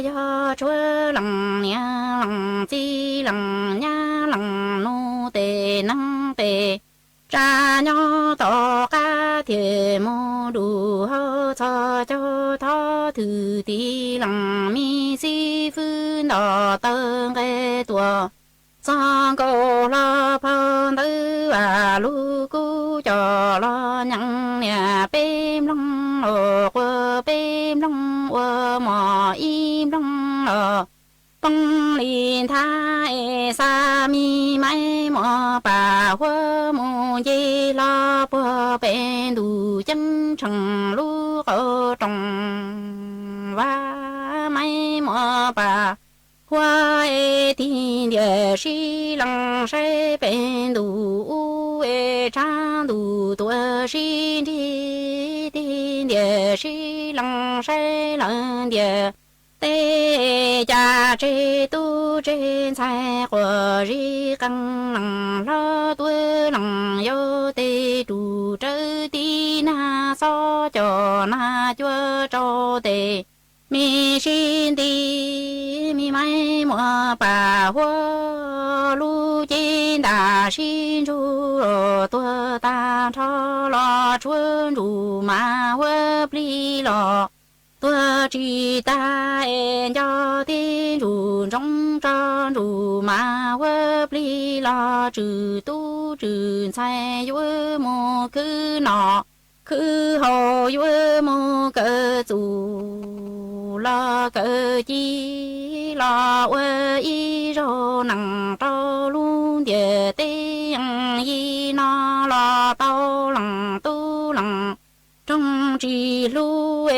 do chúa lằng nha lằng chi lằng nha lằng nô tề năng tề cha nhỏ tỏ ca thiê mô đủ hô cho thọ thư tí lằng mi si phương đỏ tơ ghê tùa sang cô la phong tư và lu cu cho lo nhăng nhà bêm long lò quơ bêm long quơ mò im long lò bông liền tha sa mi mai mò bà hoa mô dê la bò bên đủ chân trăng lu có trồng và mai mò bà hoa thiên địa si lăng say bên đủ trang đủ tua si đi thiên địa si lăng say lăng địa tê cha chế tu trên sai của ri căng lằng lo tuổi lằng yo tê đủ trơ tí na so cho na chua cho tê mi xin đi mi mai mò bà hoa lu trên đà xin ru tua ta cho lo chuan ru ma hoa pli lo tua chi ta cho tiên ru trong tròn ru ma hoa pli lo trừ tu trừ sai vua mô cứ nọ cứ hồ vua mô cơ dù lo cơ chi lo ơ y rô năng trô luôn địa tiên y nó lo tao lằng tu lằng trong chi lu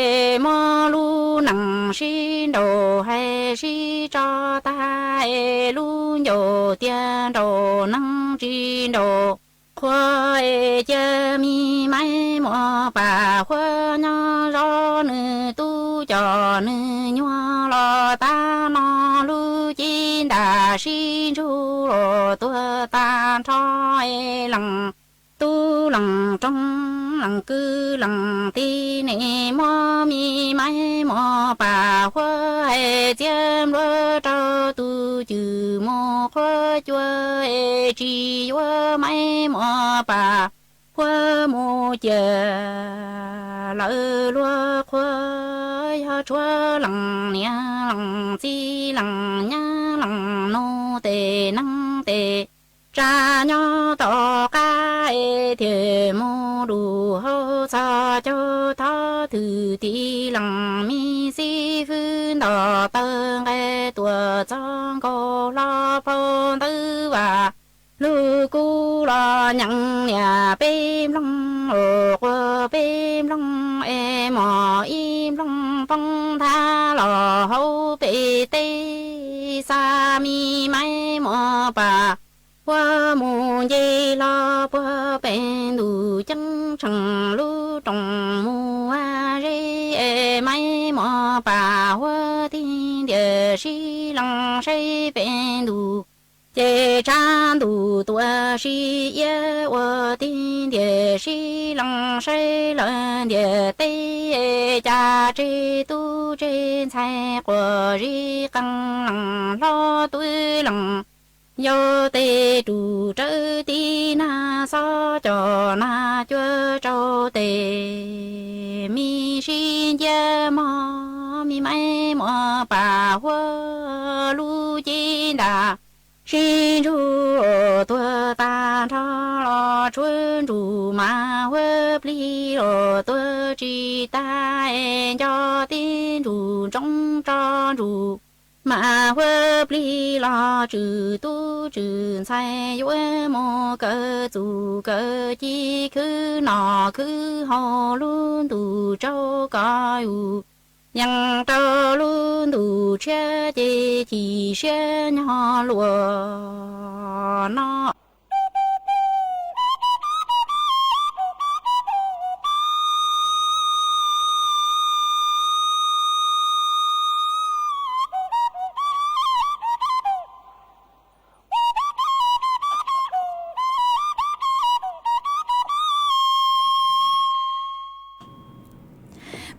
mô lu năng xin đồ hay sĩ cho ta lu nhổ tiền đồ năng chi đồ khoa chơ mi mai mò bà khoa nhỏ rõ nữ tu cho nữ nhỏ lo ta nó lu chi đà xin chu lo tua ta cho lằng tu lằng trong lằng cư lằng ti nè mò mi mai mò bà khoa chiêm lo cho tu chữ mò khoa chua chi chua mai mò bà khoa mò chờ lỡ lo khoa chua lằng nia lằng chi lằng nhá lằng nô tề năng tề cha nhỏ to ca thì mô đủ hô sa cho tha thứ tí lằng mi si phương đỏ tơ nghe tua trong cô lo phong tư và lu cu lo nhặng nhà bêm long ở qua bêm long em mò im long phong tha lò hô bê tê sa mi mai mò bà qua mùa dây lo qua bên đủ chân trăng lu trồng mùa rê mai mò bà hoa thiên địa si lăng say bên đủ chế trang đủ tua si ye hoa thiên địa si lăng say lần địa tây cha chế tu trên sai của ri căng lăng lo tuổi lăng yo tê trụ trơ tí na so cho na chua trâu tê mi xin chia mò mi mai mò bà hoa lu chi đà xin trụ tua ta cho lo chuân trụ ma hoa pli lo tua chi ta cho tin trụ trong cho trụ mà hoa pli lo trừ tu trừ sai yếu mô cơ dù cơ chi cứ nọ cứ hồ luôn tù châu coi u yang châu luôn tù che chi chỉ xe nhỏ lùa nó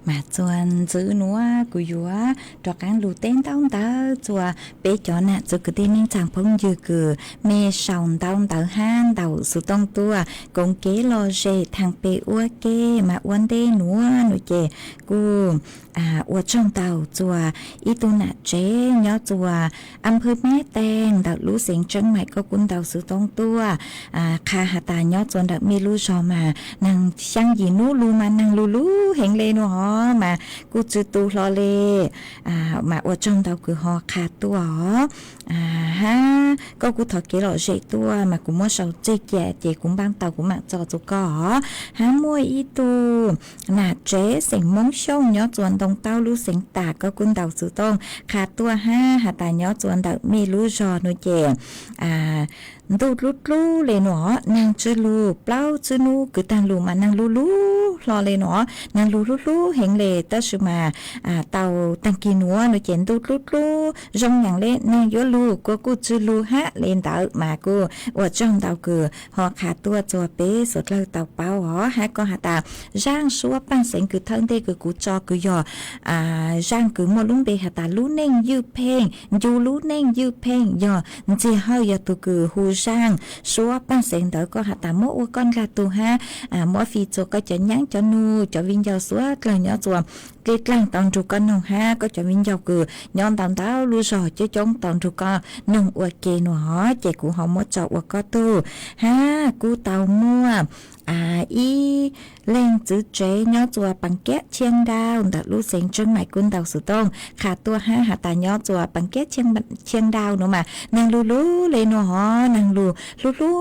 mà chuan giữ núa của dúa cho cán lù tên tao tao chùa bé cho nè cho cái tên nên chẳng phong dư cử mẹ sòng tao tao han tao sự tông tua cũng kế lo dễ thằng bé ua kê mà uốn đê núa nụ chè cu ua trong tàu chùa ít tu nè chế nhớ chùa âm hơi mé tên tao lú xén trắng mày có cuốn tàu sự tông tua kha hà ta nhớ chuan đặc mi lú sò mà nàng sang gì nú lu mà nàng lú lú hẹn lên nó họ mà cô chú tu lo lê mà ở trong tàu cứ họ khá tua ha có cô thọ kế lọ dễ tua mà cũng mua sầu chê kẻ thì cũng ban tàu cũng mặc cho chú có ha mua ít tu là chế sành móng sông nhớ chuan đồng tàu lú sành tà có quân tàu sự tông khá tua ha hà ta nhớ chuan tàu mi lú giò nuôi chè tu lút lú lên nó nàng chưa lú bao chưa lú cứ tan lú mà nàng lú lú lo lên nó nàng lú lú lú hẹn lệ ta sự mà tàu tăng kỳ núa nó chén tu lút lú rong nhàng lên nàng vô lú cô chưa lú hát lên tàu mà cô ở trong tàu cửa họ khá tua cho bé sốt lơ tàu bao họ hai con hà tàu giang xua ban sánh cứ thân tê cứ cú cho cứ giò giang cứ mua lúng bê hà tàu lú nên dư phèn dù lú nên dư phèn giò chỉ hơi giờ tụ cứ hù giang xua ban sánh đỡ có hà tàu mỗi con gà tụ ha mỗi phi cho có cho nhắn cho nu cho viên dầu xua lời nhỏ chùa cái lăng tòng trụ con nông ha có cho viên dầu cừ nhon tòng táo lu rồi chứ chống tòng trụ con nông uất kê nó chạy của họ mỗi chậu uất có tu ha cú tàu mua อีเล่งจื้อเจย่อจัวปังแกะเชียงดาวแต่ลูเสียงจังใหม่กุนดาวสุต้องขาตัวห้าหาตาย่อจัวปังแกะเชียงดาวเนาะมานางลูเลยเนาะนางลู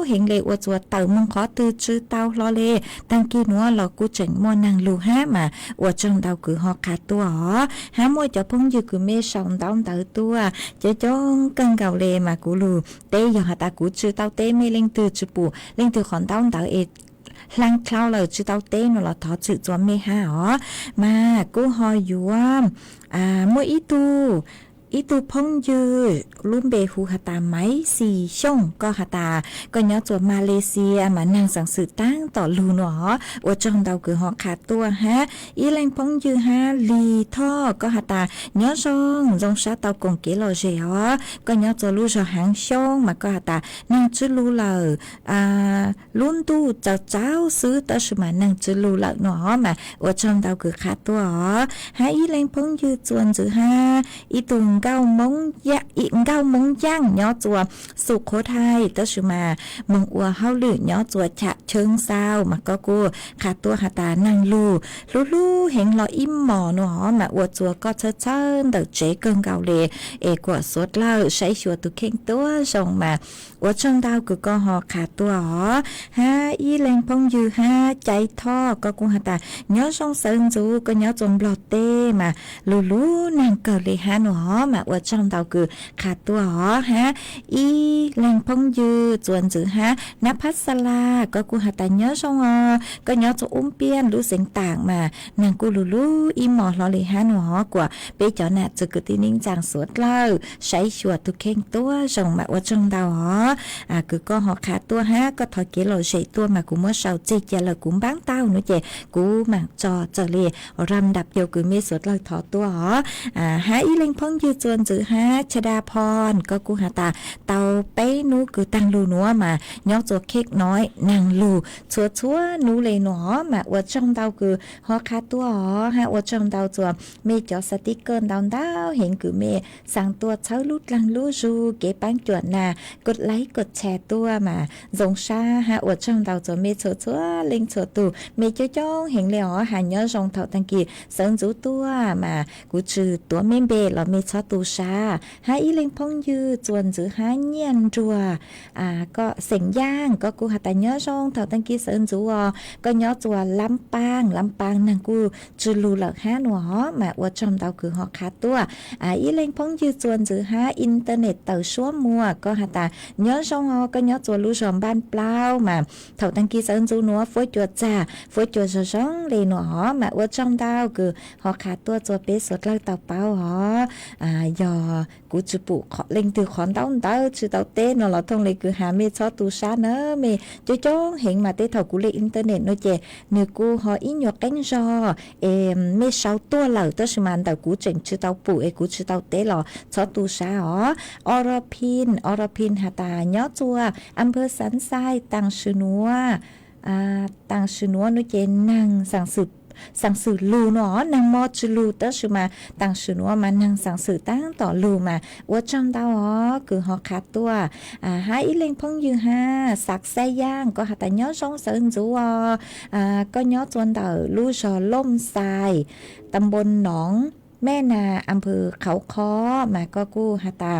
เห็นเลยอวดจัวเต่ามึงขอตือจื้อเต่าลอเลตั้งกี้เนาะเรากูจังมอนางลูห้ามาอวดจังดาวคือหอกขาตัวหามวยจะพงยืคือเมสองดาวเต่าตัวจะจ้องกังเก่าเลมากูลูเตยหาตากูจื้อเต่าเตไม่เล่งตือจื้อปู่เล่งตือขอนเต่าเต่าเอลังคลาวเลยจื้อเต้าเต้นเราทอจื้อจวมไม่ห้ามากูหอยอยู่ว่ามวยอีตูพงยืลุ่มเบหูหาตาไม้สีช่งก็หาตาก็ย้อนจวมาเลเซียมานางสังสือตั้งต่อลูหนออวดจองเดาคือหอกขาดตัวฮะอีแรงพงยืฮะลีท่อก็หาตาย้อนจงชาเตากงเกลเจียก็ย้อนจวลูจอหางช่งมาก็หาตานางจื้อลูเลยลุ่นตู้เจ้าซื้อแต่สมานางจื้อลูเลยหนอมาอวดจองเดาคือขาดตัวฮะอีแรงพงยืจวนจื้อฮะอีตุงเก้ามงยะอีเก้ามงย่างย้อจัวสุโขทัยตะชุมาเมืองอัวเฮาหรือย้อจัวฉะเชิงเซามาก็กูขาตัวหาตานางลูเห็นรออิ่มหมอเนาะมาอวดจัวก็เชิญเดเจเกิงเกาเลเอกว่าสดเล่าใช้ชัวตุเข่งตัวส่งมาอวดช่องดาวคือก็หอขาตัวฮะอีแรงพงยือฮะใจท่อก็กูหาตาย้อช่องเซิงจูก็ย้อจมบลอดเต้มาลูนางเกิดเลยฮะเนาะมาอวดช่องดาวคือขาดตัวฮะอีแรงพงยือจวนจือฮะนภัสลาก็กูหาตาย้อช่องก็ย้อจะอุ้มเปี้ยนรู้เสียงต่างมานางกูลูอีหมอลอเลยฮะเนาะกว่าไปเจ้าหน้าจะกึตินิ่งจางสวดเล่าใช้ชัวตุเข่งตัวส่งมาอวดช่องดาวคือก็หอขาตัวฮะก็ถอยเกลอใช้ตัวมากูเมื่อเช้าเจ๊จะเลยกูบ้างเต้าหนูเจกูหมักจอเลยรำดับเดียวคือเมสวดเลยถอตัวหาอีเล็งพงยืดจวนจือฮะชดาพรก็กูหาตาเตาเป้นูคือตังลูนัวมาย่อตัวเค้กน้อยนางลูชัวนูเลยหนอมาอวดช่องเตาคือหอขาตัวฮะอวดช่องเตาจวเมจอสติกเกอร์ดาวเห็นคือเมสั่งตัวเช้าลุดลังลูจูเก๋ปังจวนนากดไลค์กดแชร์ตัวมาจงชาฮะอวดช่องเตาจวเมชัวเล็งชัวตูเมจ้องเห็นเลยหาย่อทรงเถาตังกีเซิงจูตัวมากูจือตัวเมเบเราเมชอตูชาหาอีเล็งพงยือจวนจือหาเงียนจัวก็เสียงย่างก็กูหาแต่ย่อทรงเถาตังกีเซิงจูก็ย่อจัวลำปางนางกูจือลูหลักฮะหนอมาอวดช่องเตาคือหอกขาตัวอีเล็งพงยือจวนจือหาอินเทอร์เน็ตเตาชั่วมัวก็หาแต่ย่อทรงก็ย่อจัวลูชอมบ้านเปล่ามาเถาตังกีเซิงจูนัวฝอยจัวจ่าฝอยจัวช่องเลยหนอมาอวดช่องเตาคือหอกขาตัวจัวเป๊ะสดเล่าเตาเป้ายอกูจะปุขอเล็งตือขอนเต้าชื่อเต้าเต้นเราท่องเลยคือหาเมชอตูชาเนอะเมจ้องเห็นมาเต้เถากูเลยอินเทอร์เน็ตโนเจเนื้อกูหออินยอกังจอเมชาวตัวเหล่าตัวสมันแต่กูเจ๋งชื่อเต้าปู่กูชื่อเต้าเต้หรอชอตูชาอรพินหาตาเนาะจัวอำเภอสันทรายตังชื่อนัวโนเจนั่งสั่งสื่อลูเนาะนางมอจลูเตอร์ชูมาต่างชื่อว่ามานางสั่งสื่อตั้งต่อลูมาว่าจำดาวคือหอขาดตัวหาอีเล็งพงยือฮะสักแซ่ย่างก็หาแต่ย้อช่องเสริญจูก็ย้อจวนเตอลู่ชอล่มทรายตำบลหนองแม่นาอำเภอเขาค้อมาก็กู้หาตา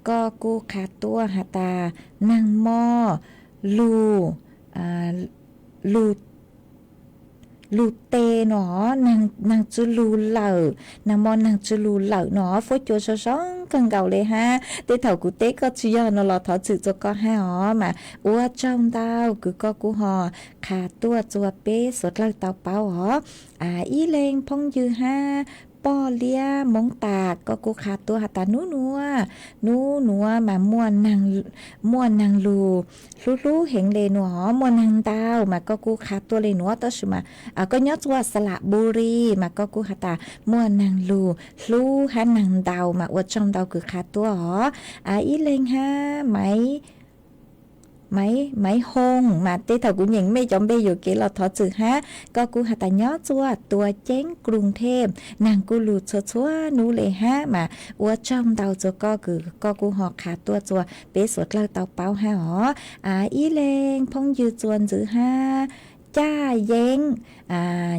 ก็กู้ขาดตัวหาตานางมอลูเตเนาะนางจุลูเหล่านางมอนางจุลูเหล่าเนาะฝอยจัวช่องกังเก่าเลยฮะเตเถากูเตก็ชิยอนเราถอจือจก็ให้มาอ้วจ้องดาวคือก็กูหอขาตัวจัวเป้สดเล่าเตาเป้าอีเลงพงยือฮะป้อเลียมงตากก็กูขาดตัวหาตานัวมาม่วนนางลูเห็นเลยหนัวม่วนนางดาวมาก็กูขาดตัวเลยหนัวต่อชุมาก็ยอดว่าสระบุรีมาก็กูหาตาม่วนนางลูหานางดาวมาอวดช่องดาวคือขาดตัวอีเลงฮะไหม máy hôn mà tê thầu cũng nhìn mê chọn bê dù kỹ là thọ chữ ha có cú hạt ta nhó chua tua chénกรุงเทพ nàng cú lụt chua chua nú lệ ha mà ua trong tàu cho có cú họ khá tua chua bế suốt lâu tàu bao ha hó ý lên phong dư chuồn chữ ha cha giang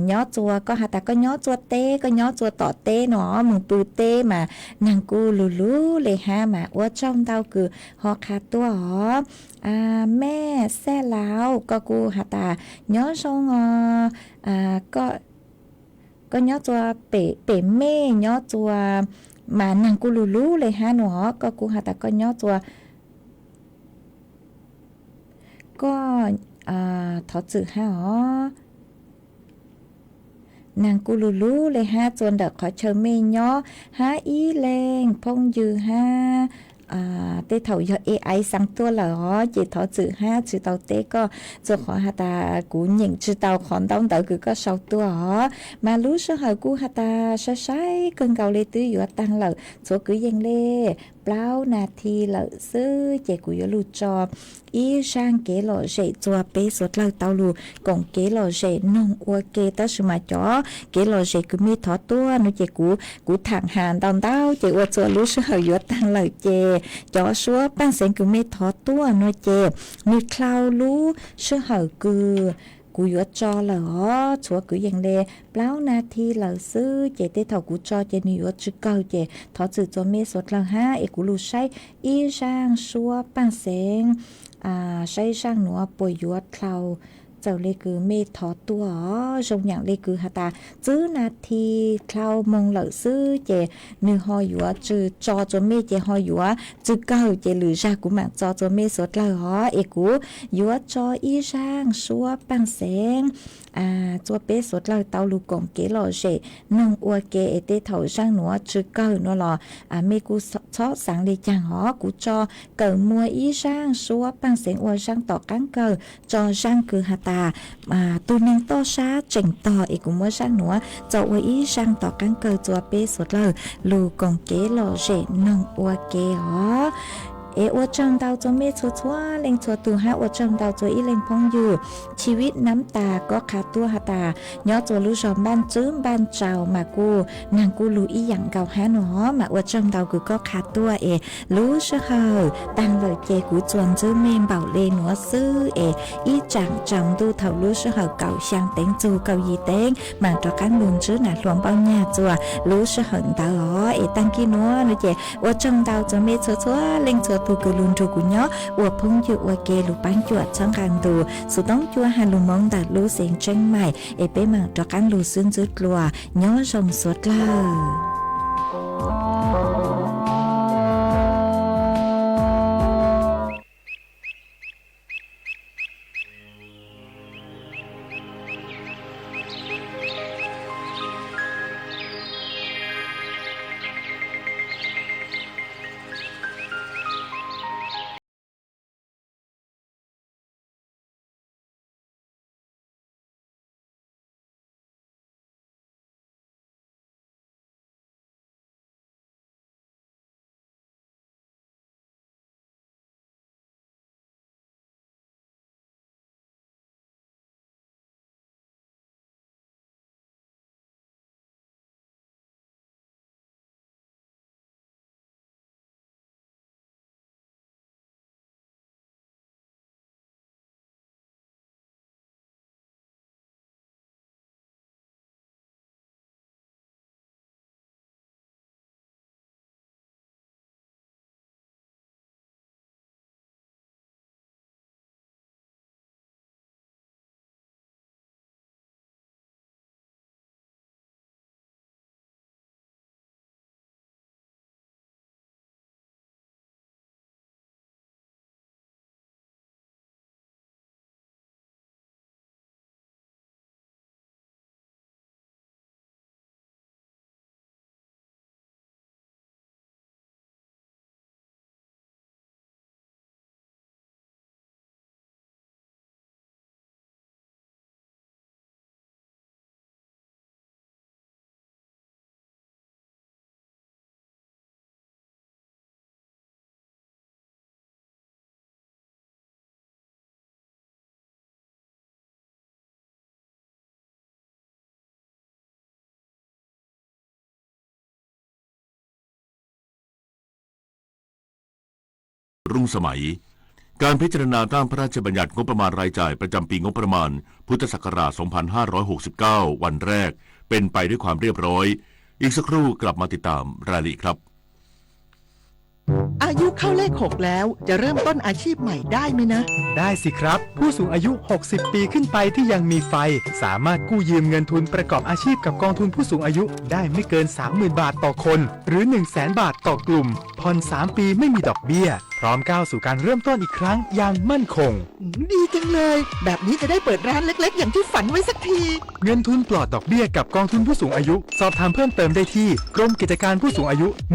nhó chùa có hạt ta có nhó chùa tê có nhó chùa tỏ tê nó mừng bù tê mà nàng cu lù lú lệ ha mà ở trong tao cứ họ khát tua họ mẹ xe láo có cu hạt ta nhó xong có nhó chùa bể mê nhó chùa mà nàng cu lù lú lệ ha nó có cu hạt ta có nhó chùa có thọ chữ ha hó nàng cu lù lú lệ ha chôn đợt khỏi chờ mê nhó ha ý lên phong dư ha tê thầu do AI sang tua là hó chỉ thọ chữ ha chữ tàu tê có cho khỏi ha ta cú nhìn chữ tàu khỏn đông tàu cứ có sau tua hó mà lú sơ hở cú ha ta sai sai cơn gạo lê tứ dựa tăng lợ số cứ dành lê bao nà thì lợ sư chạy của lù cho ý sang kế lọ rễ chùa bế suốt lâu tàu lù còn kế lọ rễ nông ua kê ta sự mà chó kế lọ rễ cứ mi thọ tua nó chạy cú thẳng hàn tàu tao chạy ua chùa lú sơ hở dựa tăng lợ chè chó số ban sen cứ mi thọ tua nó chè mi clau lú sơ hở cứ cú yếu cho là ó chúa cứ dành lê bao na thi là sư chế tê thầu cú cho chế nhiều chữ câu chế thọ chữ cho mê sốt là ha e cú lù say y sang xua ban sen say sang nữa bồi yếu thầu giờ lê cứ mê thọ tua ó rong nhàng lê cứ hả ta chữ na thi thầu mong lợi sư chế nữ ho yếu chữ cho mê chế ho yếu chữ câu chế lử ra của mạng cho mê sốt là ó e cú yếu cho y sang xua ban sen cho bé sốt lâu tàu lù cổng kế lò rễ nông ua kê tê thầu sang nữa chữ câu nó lò mê cú chót sáng đi chàng hó cú cho cờ mua ý sang xua bằng sen ua sang tỏ cán cờ cho sang cứ hà tà mà tu nâng to xa chỉnh tỏ ý cũng mua sang nữa cho ua ý sang tỏ cán cờ cho bé sốt lâu lù cổng kế lò rễ nông ua kê hó ở trong tàu cho mê chua chua lên chua tu ha ở trong tàu cho ý lên phong dư ชีวิตน้ำตาก็ขาดตัวหาตาย้อตัวรู้จอมบ้านจื้มบ้านเจ้ามากูนางกูรู้อีหยังเก่าหาหนอมาอวดจอมเตากูก็ขาดตัวรู้เชื่อเหอตั้งเลยเจกูจวนจื้อเมมเบาเลหนัวซื้ออีจังจังดูเท่ารู้เชื่อเหอเก่าช่างเต็งจูเก่ายีเต็งมาตระกันลุงจื้อหนาหลวงเป้าหน้าจัวรู้เชื่อเหอเตาตั้งกี่นัวนะเจอวดจอมเตาจะเมชัวชัวเล่งชัวตูกูลุนจูกูย้ออวดพงอยู่อวดเกลูปังจวดช่างกลางดูสุดต้องจัวhà lù mong đạt lù xịn chân mày bế mạng cho cán lù xương rút lùa nhớ rồng suốt lờ รุ่งสมัยการพิจารณาตามพระราชบัญญัติงบประมาณรายจ่ายประจำปีงบประมาณพุทธศักราช 2569 วันแรกเป็นไปด้วยความเรียบร้อยอีกสักครู่กลับมาติดตามรายละเอียดครับ อายุเข้าเลข 6 แล้วจะเริ่มต้นอาชีพใหม่ได้ไหมนะ ได้สิครับ ผู้สูงอายุ 60 ปีขึ้นไปที่ยังมีไฟสามารถกู้ยืมเงินทุนประกอบอาชีพกับกองทุนผู้สูงอายุได้ไม่เกิน 30,000 บาทต่อคนหรือ 100,000 บาทต่อกลุ่มผ่อน 3 ปีไม่มีดอกเบี้ยพร้อมก้าวสู่การเริ่มต้นอีกครั้งอย่างมั่นคงดีจังเลยแบบนี้จะได้เปิดร้านเล็กๆอย่างที่ฝันไว้สักทีเงินทุนปลอดดอกเบี้ยกับกองทุนผู้สูงอายุสอบถามเพิ่มเติมได้ที่กรมกิจการผู้สูงอายุ 1300